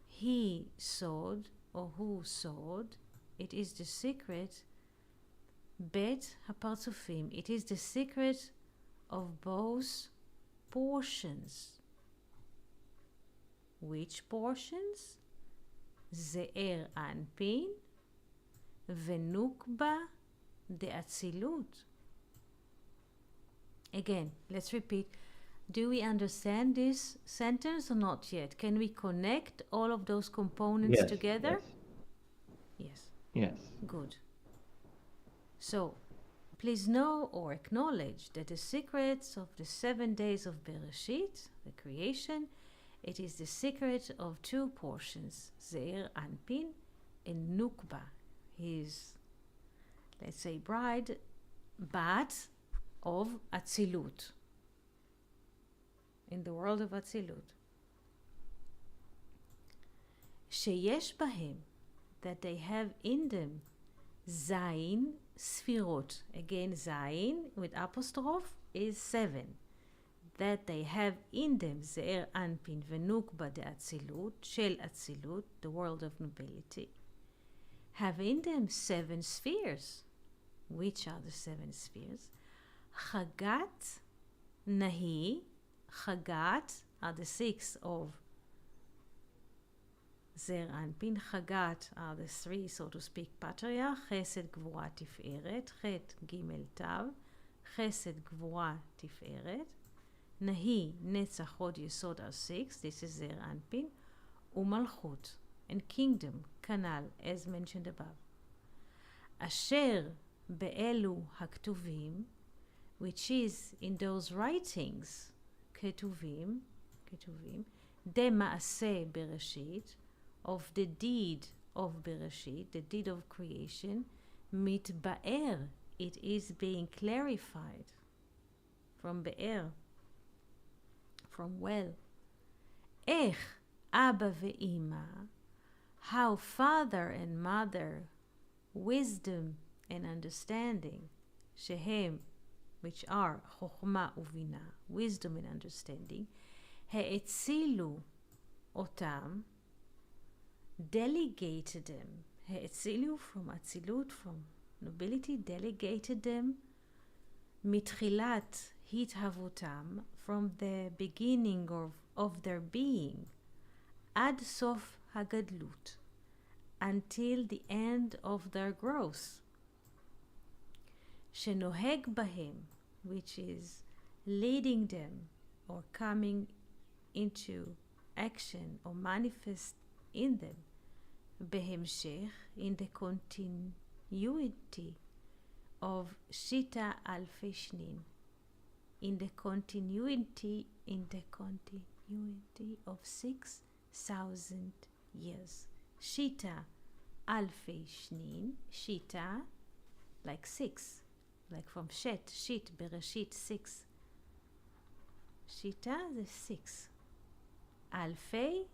he sod, or who sod, it is the secret, Bet HaPartzufim, it is the secret of both portions. Which portions? Ze'er Anpin Venukba de Atzilut. Again, let's repeat. Do we understand this sentence or not yet? Can we connect all of those components together? Yes. Good. So, please know or acknowledge that the secrets of the 7 days of Bereshit, the creation, it is the secret of 2 portions, Ze'er Anpin and Nukba, his, let's say, bride, Bat of Atzilut, in the world of Atzilut. Sheyesh Bahem, that they have in them Zayin Sfirot, again Zayin with apostrophe is 7, that they have in them Ze'er Anpin Venukba de Atzilut, Shel Atzilut, the world of nobility, have in them 7 spheres. Which are the 7 spheres? Chagat, Nahi, Chagat are the 6 of Zer Anpin, Chagat are the three, so to speak, patriarch, Chesed, Gvura, Tiferet, Chet, Gimel, Tav, Chesed, Gvura, Tiferet, Nahi, Netzach, Hod, Yesod are 6, this is Zer Anpin, Umalchut, and kingdom, Kanal, as mentioned above. Asher be'elu haktuvim, which is in those writings, ketuvim, de ma'aseh bereshit, of the deed of bereshit, the deed of creation, mitba'er, it is being clarified from be'er, from well. Ech Abba ve'ima, how father and mother, wisdom and understanding, shehem, which are chokhmah uvina, wisdom and understanding, he'etzilu otam, delegated them, he'etzilu from atzilut, from nobility, delegated them, mitchilat hithavutam, from the beginning of their being, ad sof hagadlut, until the end of their growth. Shenoheg bahem, which is leading them or coming into action or manifest in them. Behemshech, in the continuity of Shita Alfei Shnin, in the continuity of 6,000 years. Shita Alfei Shnin, Shita, like 6, like from Shet, Shit, Bereshit, 6. Shita, the 6. Alfei,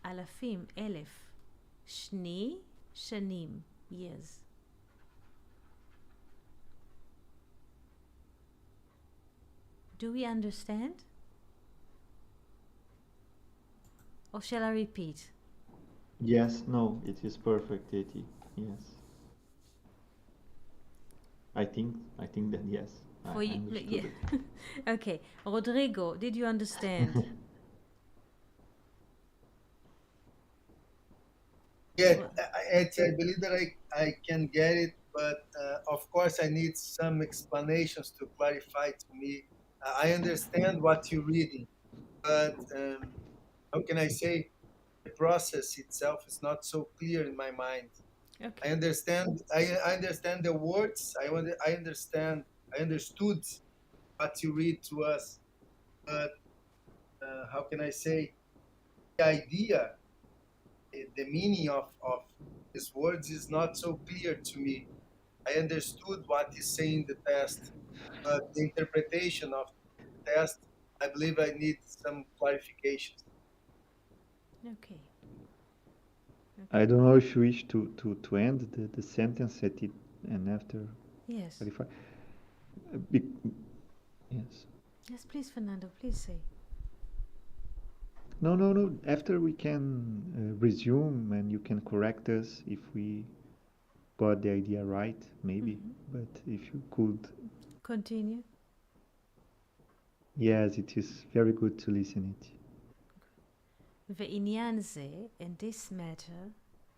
Alafim, Elef. Shni, Shanim, years. Do we understand? Or shall I repeat? Yes, no, it is perfect, Eti. Yes. I think that yes. For I you, understood yeah. it. Okay, Rodrigo, did you understand? Yeah, I believe that I can get it, but of course I need some explanations to clarify to me. I understand what you're reading, but how can I say, the process itself is not so clear in my mind. Okay. I understand the words. I understood what you read to us, but how can I say, the idea, the meaning of these words is not so clear to me. I understood what is saying the text, but the interpretation of the text, I believe I need some clarifications. Okay. I don't know if you wish to end the sentence at it and after Yes. clarify. Yes. Yes, please, Fernando, please say. No. After we can resume and you can correct us if we got the idea right, maybe. But if you could. Continue. Yes, it is very good to listen it. Ve'inyan ze, and this matter,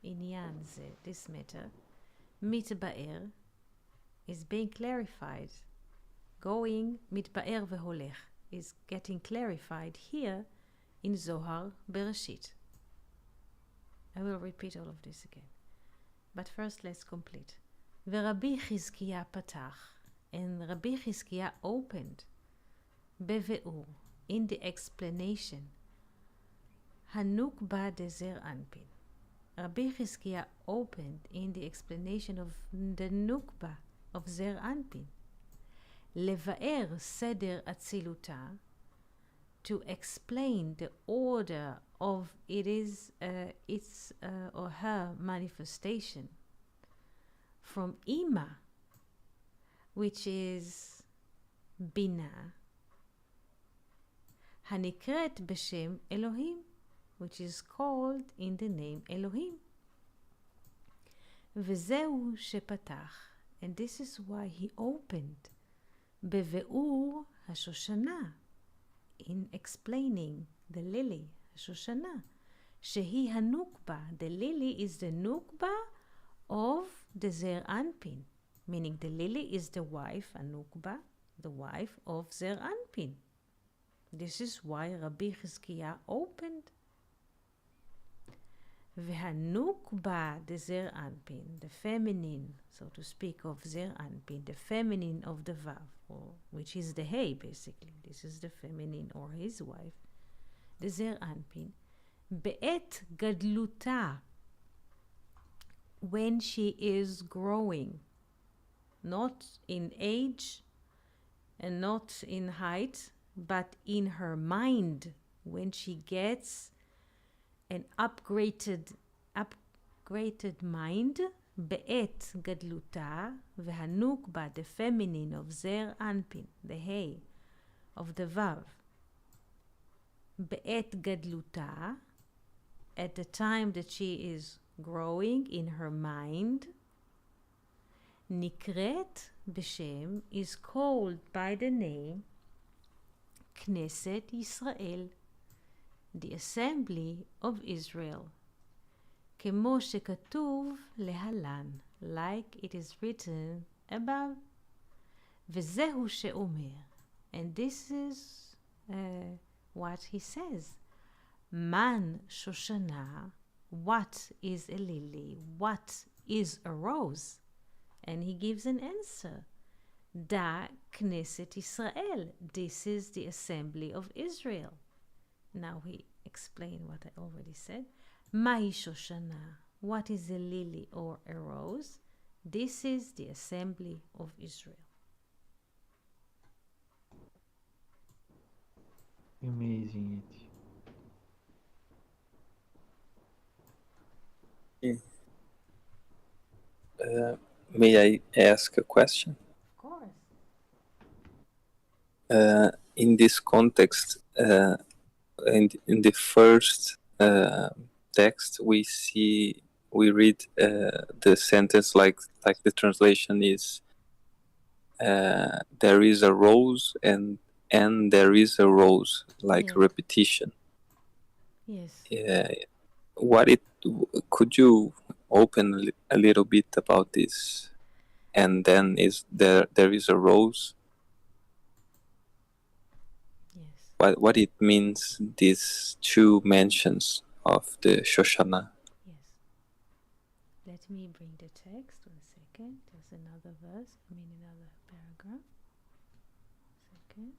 inyan ze, this matter, mitba'er, is being clarified. Going, mitba'er ve'holech, is getting clarified here in Zohar Bereshit. I will repeat all of this again. But first let's complete. Ve'Rabbi Chizkiah patach, and Rabbi Chizkiah opened, beve'ur, in the explanation, Hanukba de Zer Anpin. Rabbi Chizkiah opened in the explanation of the Nukba of Zer Anpin. Levaer Seder Atziluta, to explain the order of its or her manifestation from Ima, which is Bina, Hanikret B'Shem Elohim, which is called in the name Elohim. V'zeu shepatach, and this is why he opened Beve'ur HaShoshana, in explaining the lily, Shoshana, Shehi hanukba. The lily is the nukba of the Zer Anpin, meaning the lily is the wife, Anukba, the wife of Zer Anpin. This is why Rabbi Chizkiah opened. V'hanukba, the Zer Anpin, the feminine, so to speak, of Zer Anpin, the feminine of the Vav, which is the Hey, basically. This is the feminine or his wife, the Zer Anpin. Be'et gadluta, when she is growing, not in age and not in height, but in her mind, when she gets an upgraded mind, be'et gadluta, v'hanukba, the feminine of Zer Anpin, the Hey, of the Vav, be'et gadluta, at the time that she is growing in her mind, nikret b'shem, is called by the name Knesset Yisrael, the assembly of Israel, כמו שכתוב להלן, like it is written above, וזהו שאומר, and this is what he says, Man Shoshana, what is a lily? What is a rose? And he gives an answer. Da Knesset Israel. This is the assembly of Israel. Now he explained what I already said. Mahi Shoshana. What is a lily or a rose? This is the assembly of Israel. Amazing it. May I ask a question? Of course. In this context, in the first text, we read the sentence like the translation is, there is a rose and there is a rose, like Yes. repetition. Yes. Could you open a little bit about this? And then there is a rose. Yes. What it means, these two mentions of the Shoshana? Yes. Let me bring the text 1 second. There's another verse, another paragraph. Second.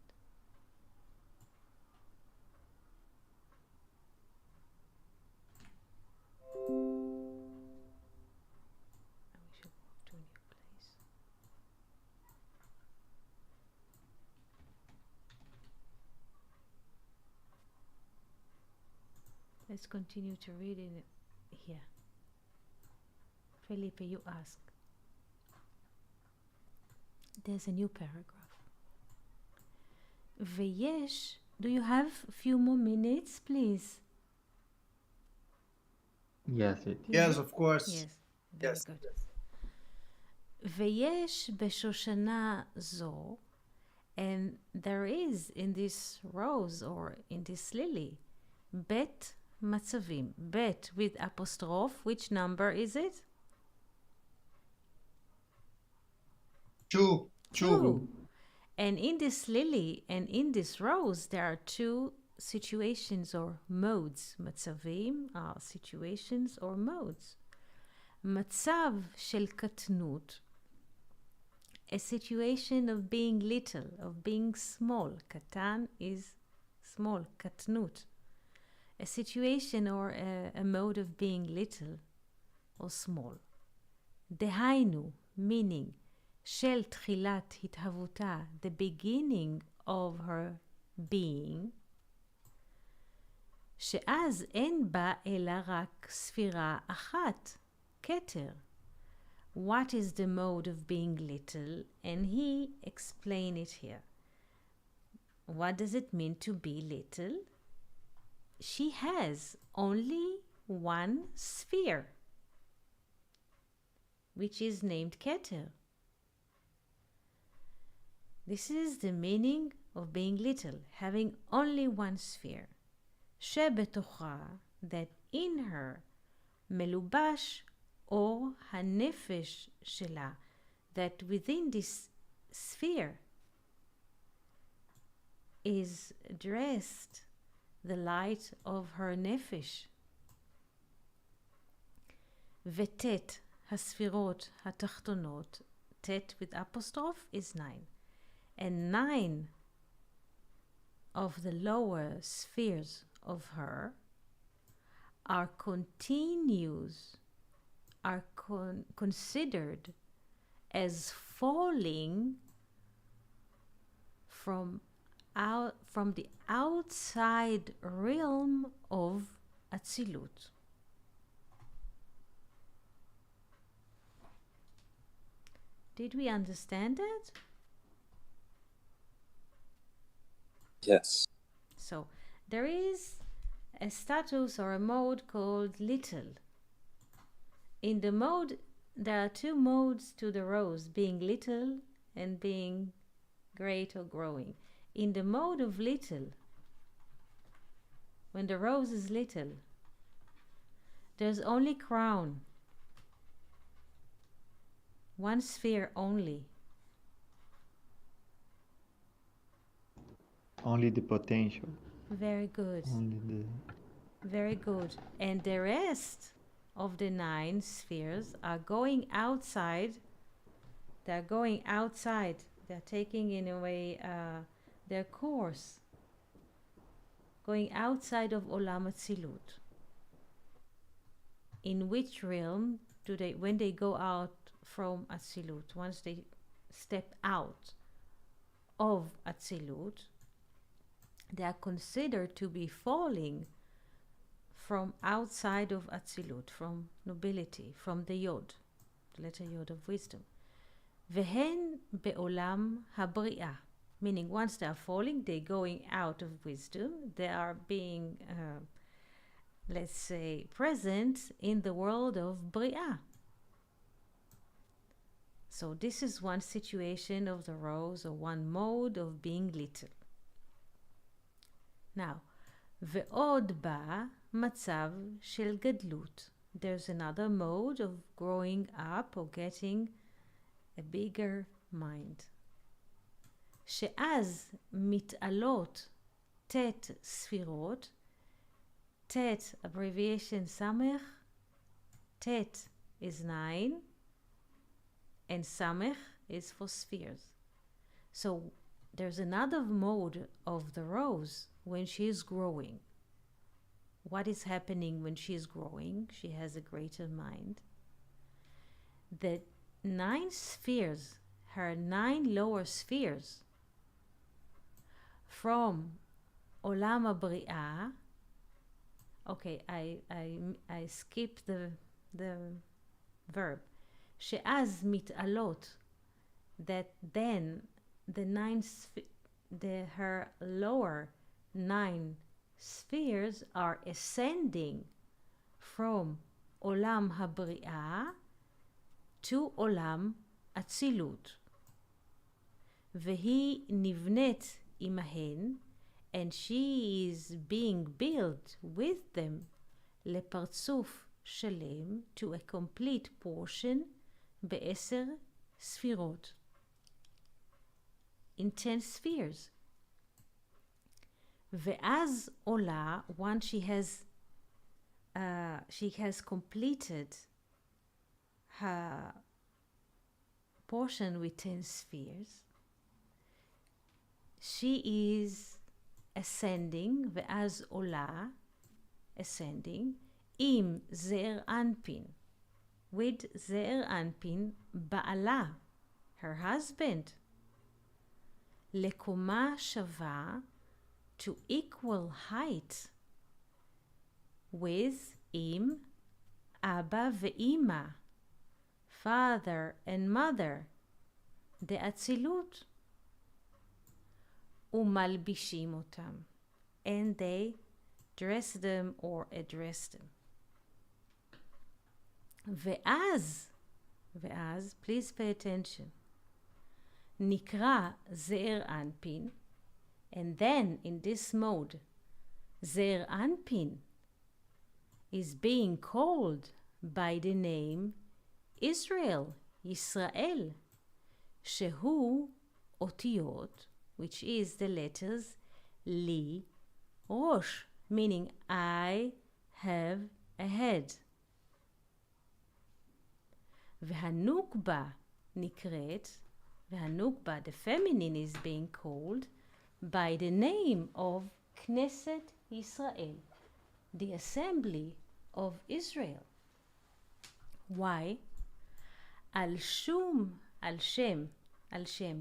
We should move to a new place. Let's continue to read it here. Felipe, you ask. There's a new paragraph. Veyesh, do you have a few more minutes, please? Yes, it. Yes, of course. Yes, very Yes. good. Veyesh beshoshana zo, and there is in this rose or in this lily, bet matzavim, bet with apostrophe. Which number is it? Two. And in this lily and in this rose, there are two situations or modes. Matzavim are situations or modes. Matzav shel katnut, a situation of being little, of being small. Katan is small, katnut. A situation or a mode of being little or small. Dehainu, meaning, shel tchilat hithavuta, the beginning of her being, she'az en ba ela rak sfira achat, keter. What is the mode of being little? And he explained it here. What does it mean to be little? She has only one sphere, which is named Keter. This is the meaning of being little, having only one sphere. Shebetocha, that in her מלובש אור הנפש שלה, that within this sphere is dressed the light of her nefesh. וט' הספירות התחתונות, ט' with apostrophe is 9, and 9 of the lower spheres of her are considered as falling from the outside realm of Atzilut. Did we understand that? Yes. So there is a status or a mode called little. In the mode, there are two modes to the rose, being little and being great or growing. In the mode of little, when the rose is little, there's only crown, one sphere only. Only the potential. Very good. Only the... Very good. And the rest of the 9 spheres are going outside. They're going outside. They're taking, in a way, their course, going outside of Olam Atzilut. In which realm do they, when they go out from Atzilut, once they step out of Atzilut, they are considered to be falling from outside of Atzilut, from nobility, from the Yod, the letter Yod of wisdom. Vehen be'olam habri'ah, meaning once they are falling, they're going out of wisdom, they are being, let's say, present in the world of Bri'ah. So this is one situation of the rose, or one mode of being little. Now, ועוד בא מצב של גדלות. There's another mode of growing up or getting a bigger mind. שאז מתעלות ת' ספירות, ת' abbreviation סמך, ת' is 9, and samech is for spheres. So there's another mode of the rose when she is growing. What is happening when she is growing? She has a greater mind. The 9 spheres, her 9 lower spheres, from Olam HaBri'ah. Okay, I skipped the verb. שאז מתעלות, that then her lower 9 spheres are ascending from Olam HaBri'ah to Olam Atzilut. והיא נבנית עמהן, and she is being built with them לפרצוף שלם, to a complete portion, ב10 ספירות, in 10 spheres. ואז עולה, once she has completed her portion with 10 spheres, she is ascending, ואז עולה, ascending, עם זעיר אנפין, with זעיר אנפין, בעלה, her husband, לקומה שווה, to equal height, with עם אבא ואימא, father and mother, דאצילות, ומלבישים אותם, and they dress them or address them. ואז, please pay attention, נקרא זעיר אנפין, and then in this mode, זעיר אנפין is being called by the name Israel, Yisrael, shehu otiyot, which is the letters li rosh, meaning I have a head. והנוקבה נקראת, והנוקבה, the feminine, is being called by the name of Knesset Israel, the assembly of Israel. Why? Al Shem,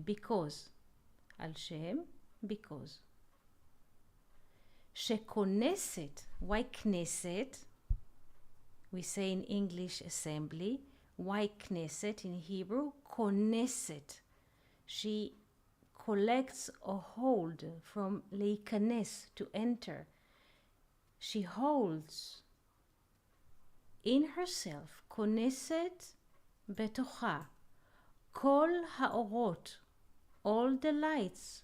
because. Al Shem, because. שכונסת, why Knesset? We say in English assembly. Why Knesset in Hebrew? Koneset. She collects or hold from leikanes, to enter. She holds in herself, koneset betocha, kol haorot, all the lights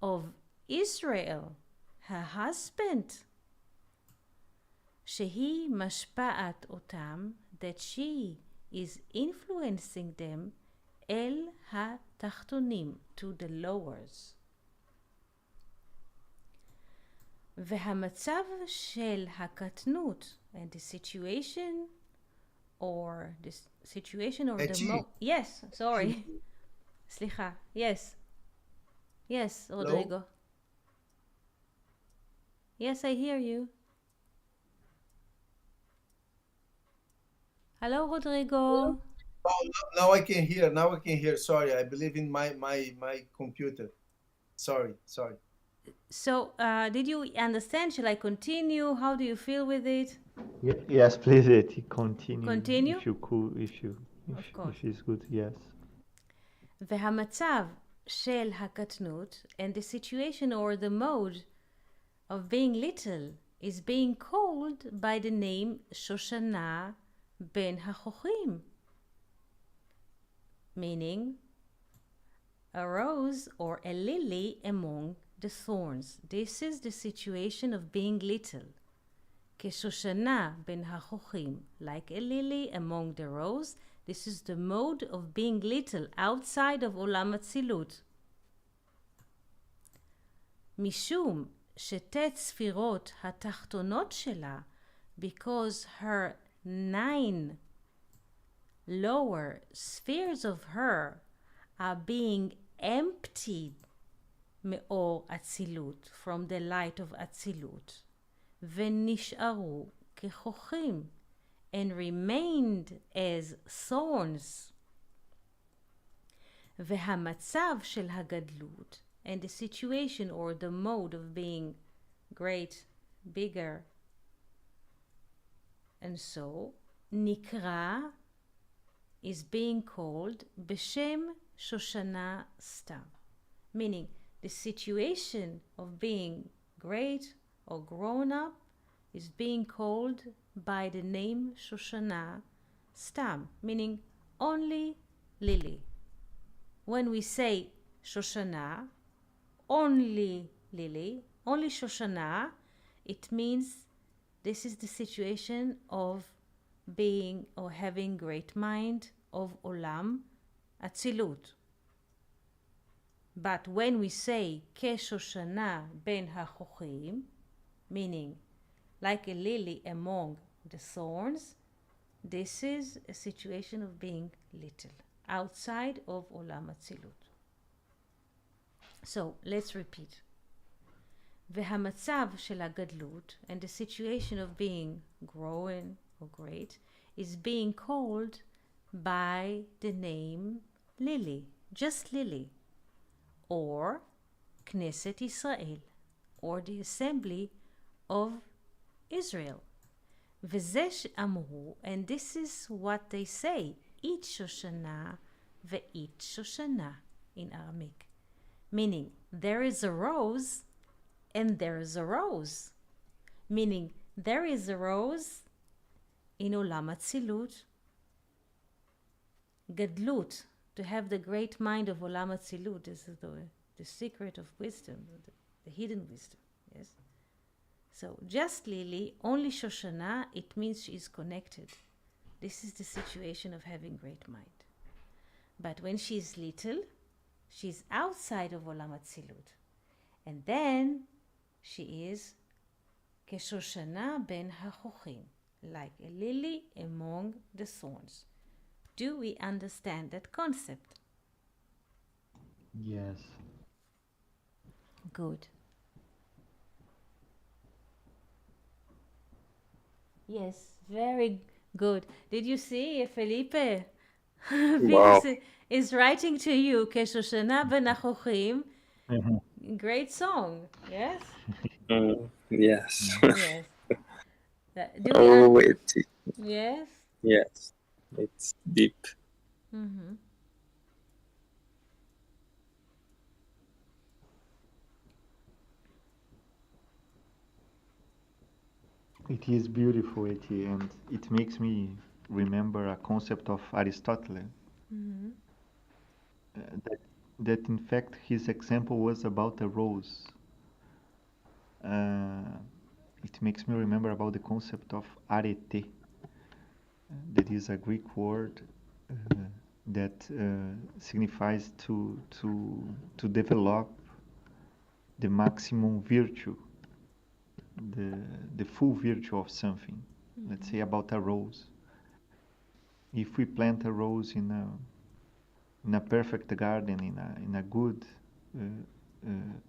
of Israel, her husband, shehi mashpa'at otam, that she is influencing them, el ha-tachtonim, to the lowers. והמצב של הקטנות, and the situation or the yes, sorry. סליחה, yes, Rodrigo. Yes, I hear you. Hello, Rodrigo. Oh, now I can hear. Sorry, I believe in my computer. Sorry. So, did you understand? Shall I continue? How do you feel with it? Yes, please, Eti, continue. Continue? If you could, if it's good, yes. והמצב של הקטנות, and the situation or the mode of being little, is being called by the name Shoshana ben HaChochim, meaning a rose or a lily among the thorns. This is the situation of being little. Keshoshana ben HaChochim, like a lily among the rose. This is the mode of being little outside of Olam Atzilut. משום שתי צפירות התחתונות שלה, because her 9 lower spheres of her are being emptied מאור אצילות, from the light of אצילות, ונשארו כחוכים, and remained as thorns. והמצב של הגדלות, and the situation or the mode of being great, bigger, and so, נקרא, is being called בשם שושנה סתם, meaning the situation of being great or grown up is being called by the name Shoshana Stam, meaning only lily. When we say Shoshana, only lily, only Shoshana, it means this is the situation of being or having great mind of Olam Atzilut. But when we say Keshoshana ben HaChochim, meaning like a lily among the thorns, this is a situation of being little, outside of Olam Atzilut. So let's repeat. והמצב של הגדלות, and the situation of being growing or great, is being called by the name Lily, just Lily, or Knesset Israel, or the assembly of Israel. וזה שאמרו, and this is what they say, each Shoshana ve'each Shoshana in Aramaic, meaning there is a rose and there is a rose, meaning there is a rose in Olam Atzilut, Gadlut, to have the great mind of Olam Atzilut. This is the secret of wisdom, the hidden wisdom, yes? So just Lily, only Shoshana, it means she is connected. This is the situation of having great mind. But when she is little, she's outside of Olam Atzilut. And then she is Keshoshana ben HaChochim, like a lily among the thorns. Do we understand that concept? Yes. Good. Yes, very good. Did you see Felipe? Wow. Venus is writing to you, Keshoshana ben HaChochim. Great song, yes? Yes. Yes. Do we Oh, yes? yes. It's deep. Mm-hmm. It is beautiful, Eti, and it makes me remember a concept of Aristotle. Mm-hmm. That in fact his example was about a rose. It makes me remember about the concept of arete. That is a Greek word that signifies to develop the maximum virtue, the full virtue of something. Let's say about a rose. If we plant a rose in a perfect garden, in a good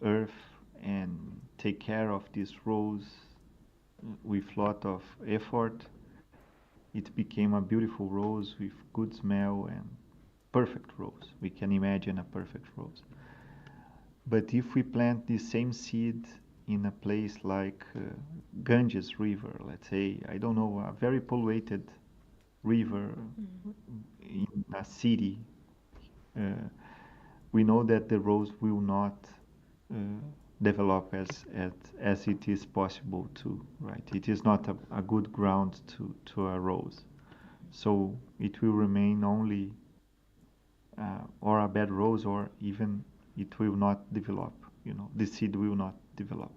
earth, and take care of this rose with lot of effort, it became a beautiful rose with good smell and perfect rose. We can imagine a perfect rose. But if we plant the same seed in a place like Ganges River, let's say, I don't know, a very polluted river in a city, we know that the rose will not develop as it is possible to, right? It is not a good ground to a rose. So it will remain only or a bad rose, or even it will not develop, the seed will not develop.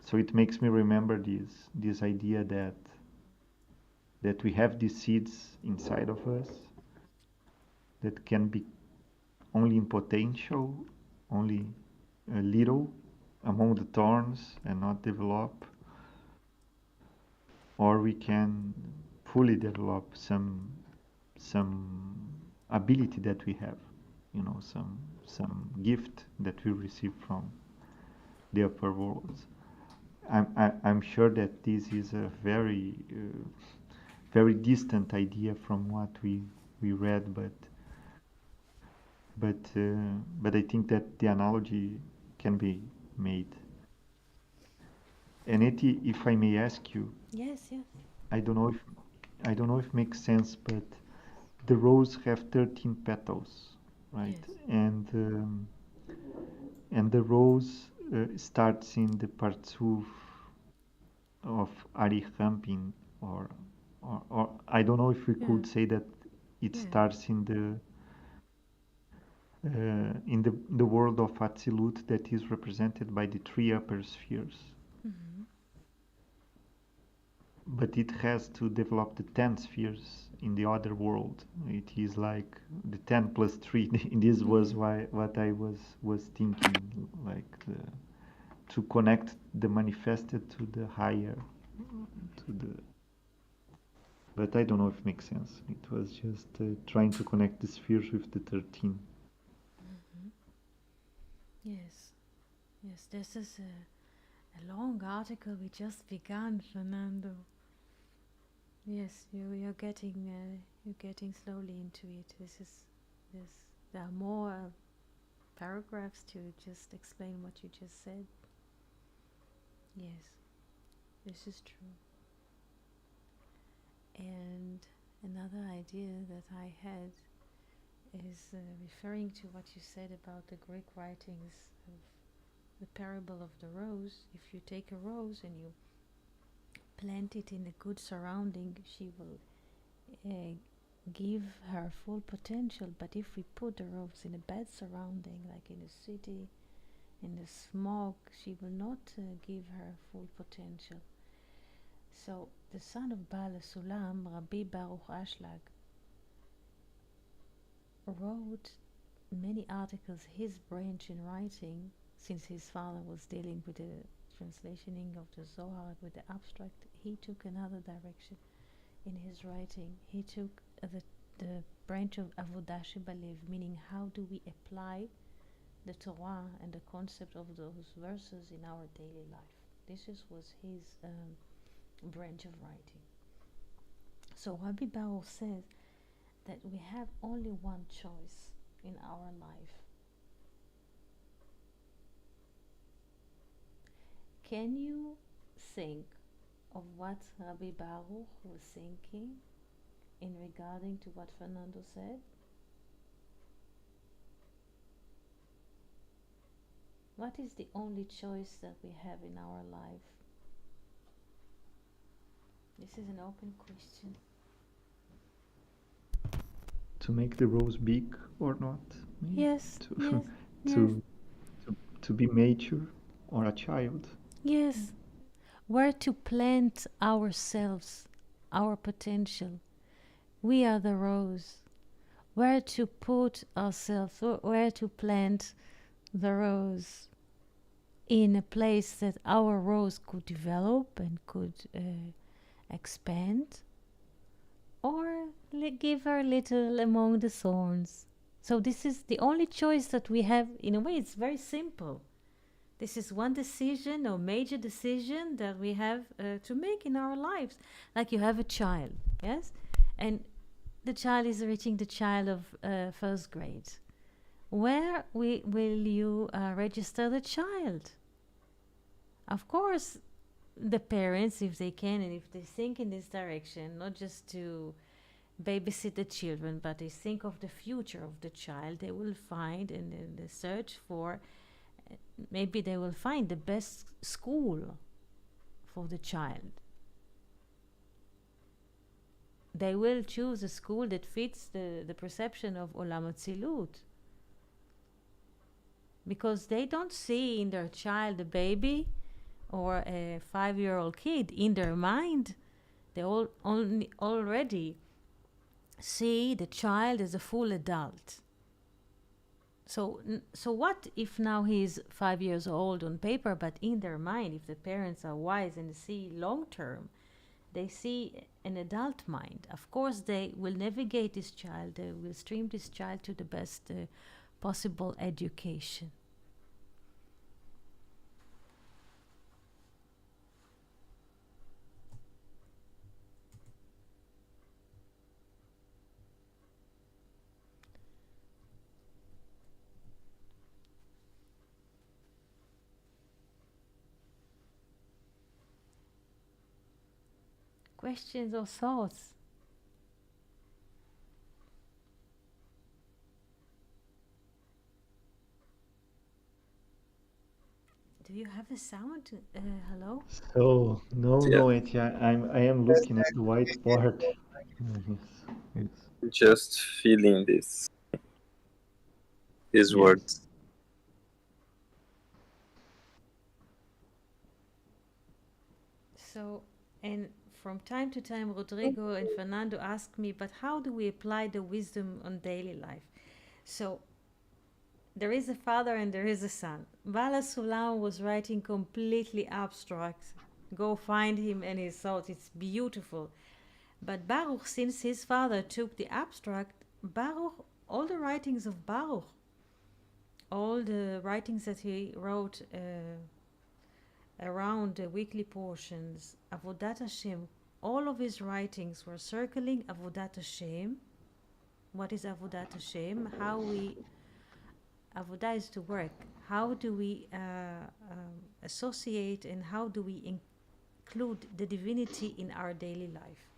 So it makes me remember this idea that we have these seeds inside of us that can be only in potential, only a little among the thorns and not develop, or we can fully develop some ability that we have, some gift that we receive from the upper worlds. I'm sure that this is a very distant idea from what we read, but I think that the analogy can be made. And Eti, if I may ask you, Yes, yes. I don't know if it makes sense, but the rose have 13 petals, right? Yes. And the rose starts in the Partsuf of Arihampin, or I don't know if we could say that it starts in the world of Atzilut that is represented by the three upper spheres. But it has to develop the 10 spheres in the other world. It is like the 10 plus 3. This was what I was thinking, like to connect the manifested to the higher, but I don't know if it makes sense. It was just trying to connect the spheres with the 13. Yes. Yes, this is a long article we just began, Fernando. Yes, you're getting slowly into it. There are more paragraphs to just explain what you just said. Yes, this is true. And another idea that I had is referring to what you said about the Greek writings of the parable of the rose. If you take a rose and you plant it in a good surrounding, she will give her full potential. But if we put the rose in a bad surrounding, like in a city, in the smoke, she will not give her full potential. So the son of Baal Sulam, Rabbi Baruch Ashlag, wrote many articles, his branch in writing, since his father was dealing with the translationing of the Zohar with the abstract. He took another direction in his writing. He took the branch of Avodah Shebalev, meaning how do we apply the Torah and the concept of those verses in our daily life. Was his branch of writing. So Rabbi Baruch says that we have only one choice in our life. Can you think of what Rabbi Baruch was thinking in regarding to what Fernando said? What is the only choice that we have in our life? This is an open question. To make the rose big or not? Maybe. Yes, To, yes, to be mature or a child? yes. Where to plant ourselves, our potential. We are the rose. Where to put ourselves, where to plant the rose in a place that our rose could develop and could expand, or give her little among the thorns. So this is the only choice that we have. In a way, it's very simple. This is one decision or major decision that we have to make in our lives. Like you have a child, yes? And the child is reaching the child of first grade. Where will you register the child? Of course, the parents, if they can and if they think in this direction, not just to babysit the children, but they think of the future of the child, they will find in the search for, maybe they will find the best school for the child. They will choose a school that fits the perception of Olam Atzilut. Because they don't see in their child a baby or a 5-year-old kid. In their mind, they already see the child as a full adult. So what if now he's 5 years old on paper, but in their mind, if the parents are wise and see long term, they see an adult mind. Of course, they will navigate this child, they will stream this child to the best possible education. Questions or thoughts? Do you have a sound? Hello? So no, Yeah. I am looking at the whiteboard. Yes. Just feeling these Yes. words. So, and from time to time, Rodrigo and Fernando ask me, but how do we apply the wisdom on daily life? So, there is a father and there is a son. Bala Sulam was writing completely abstract. Go find him and his thoughts. It's beautiful. But Baruch, since his father took the abstract, Baruch, all the writings of Baruch, all the writings that he wrote around the weekly portions, Avodat Hashem, all of his writings were circling Avodat Hashem. What is Avodat Hashem? Avodah is to work. How do we associate and how do we include the divinity in our daily life?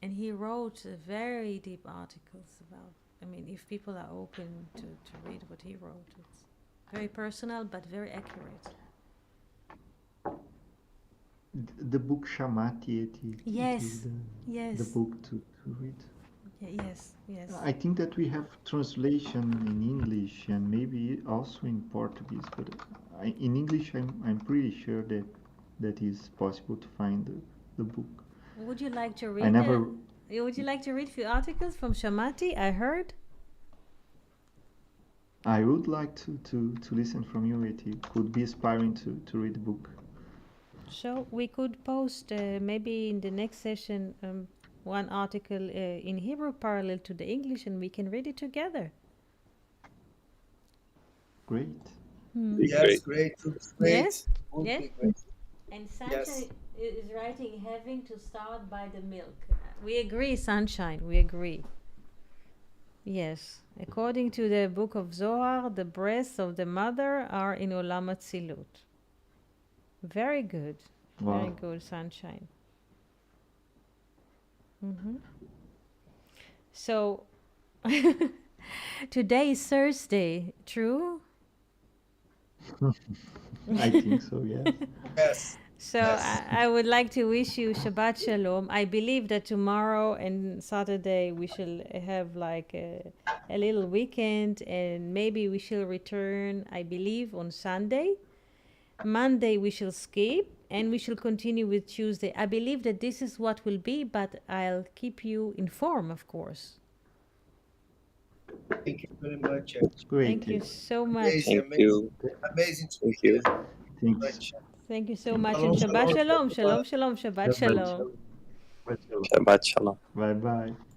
And he wrote very deep articles about, if people are open to read what he wrote, it's very personal but very accurate. The book Shamati, it Yes, is yes. the book to read. Yes, yes. I think that we have translation in English and maybe also in Portuguese, but in English, I'm pretty sure that is possible to find the book. Would you like to read? I never. Would you like to read a few articles from Shamati? I heard. I would like to listen from you. It could be inspiring to read the book. So we could post maybe in the next session one article in Hebrew parallel to the English, and we can read it together. Great. Yes, great. Great. Yes? Would Yes? be great. And Sunshine is writing having to start by the milk. We agree, Sunshine, we agree. Yes. According to the book of Zohar, the breasts of the mother are in Olam Atzilut. Very good. Wow. Very good, Sunshine. So, today is Thursday, true? I think so, yes. Yes. So Yes. I would like to wish you Shabbat Shalom. I believe that tomorrow and Saturday we shall have like a little weekend, and maybe we shall return, I believe, on Sunday. Monday we shall skip, and we shall continue with Tuesday. I believe that this is what will be, but I'll keep you informed, of course. Thank you very much. Great. Thank you so much. Amazing, Thank you. amazing to Thank hear. you. Thanks. Much. Thank you so much. And Shalom, Shabbat shalom. Shalom. Shalom, Shalom. Shabbat Shalom. Shabbat Shalom. Bye bye.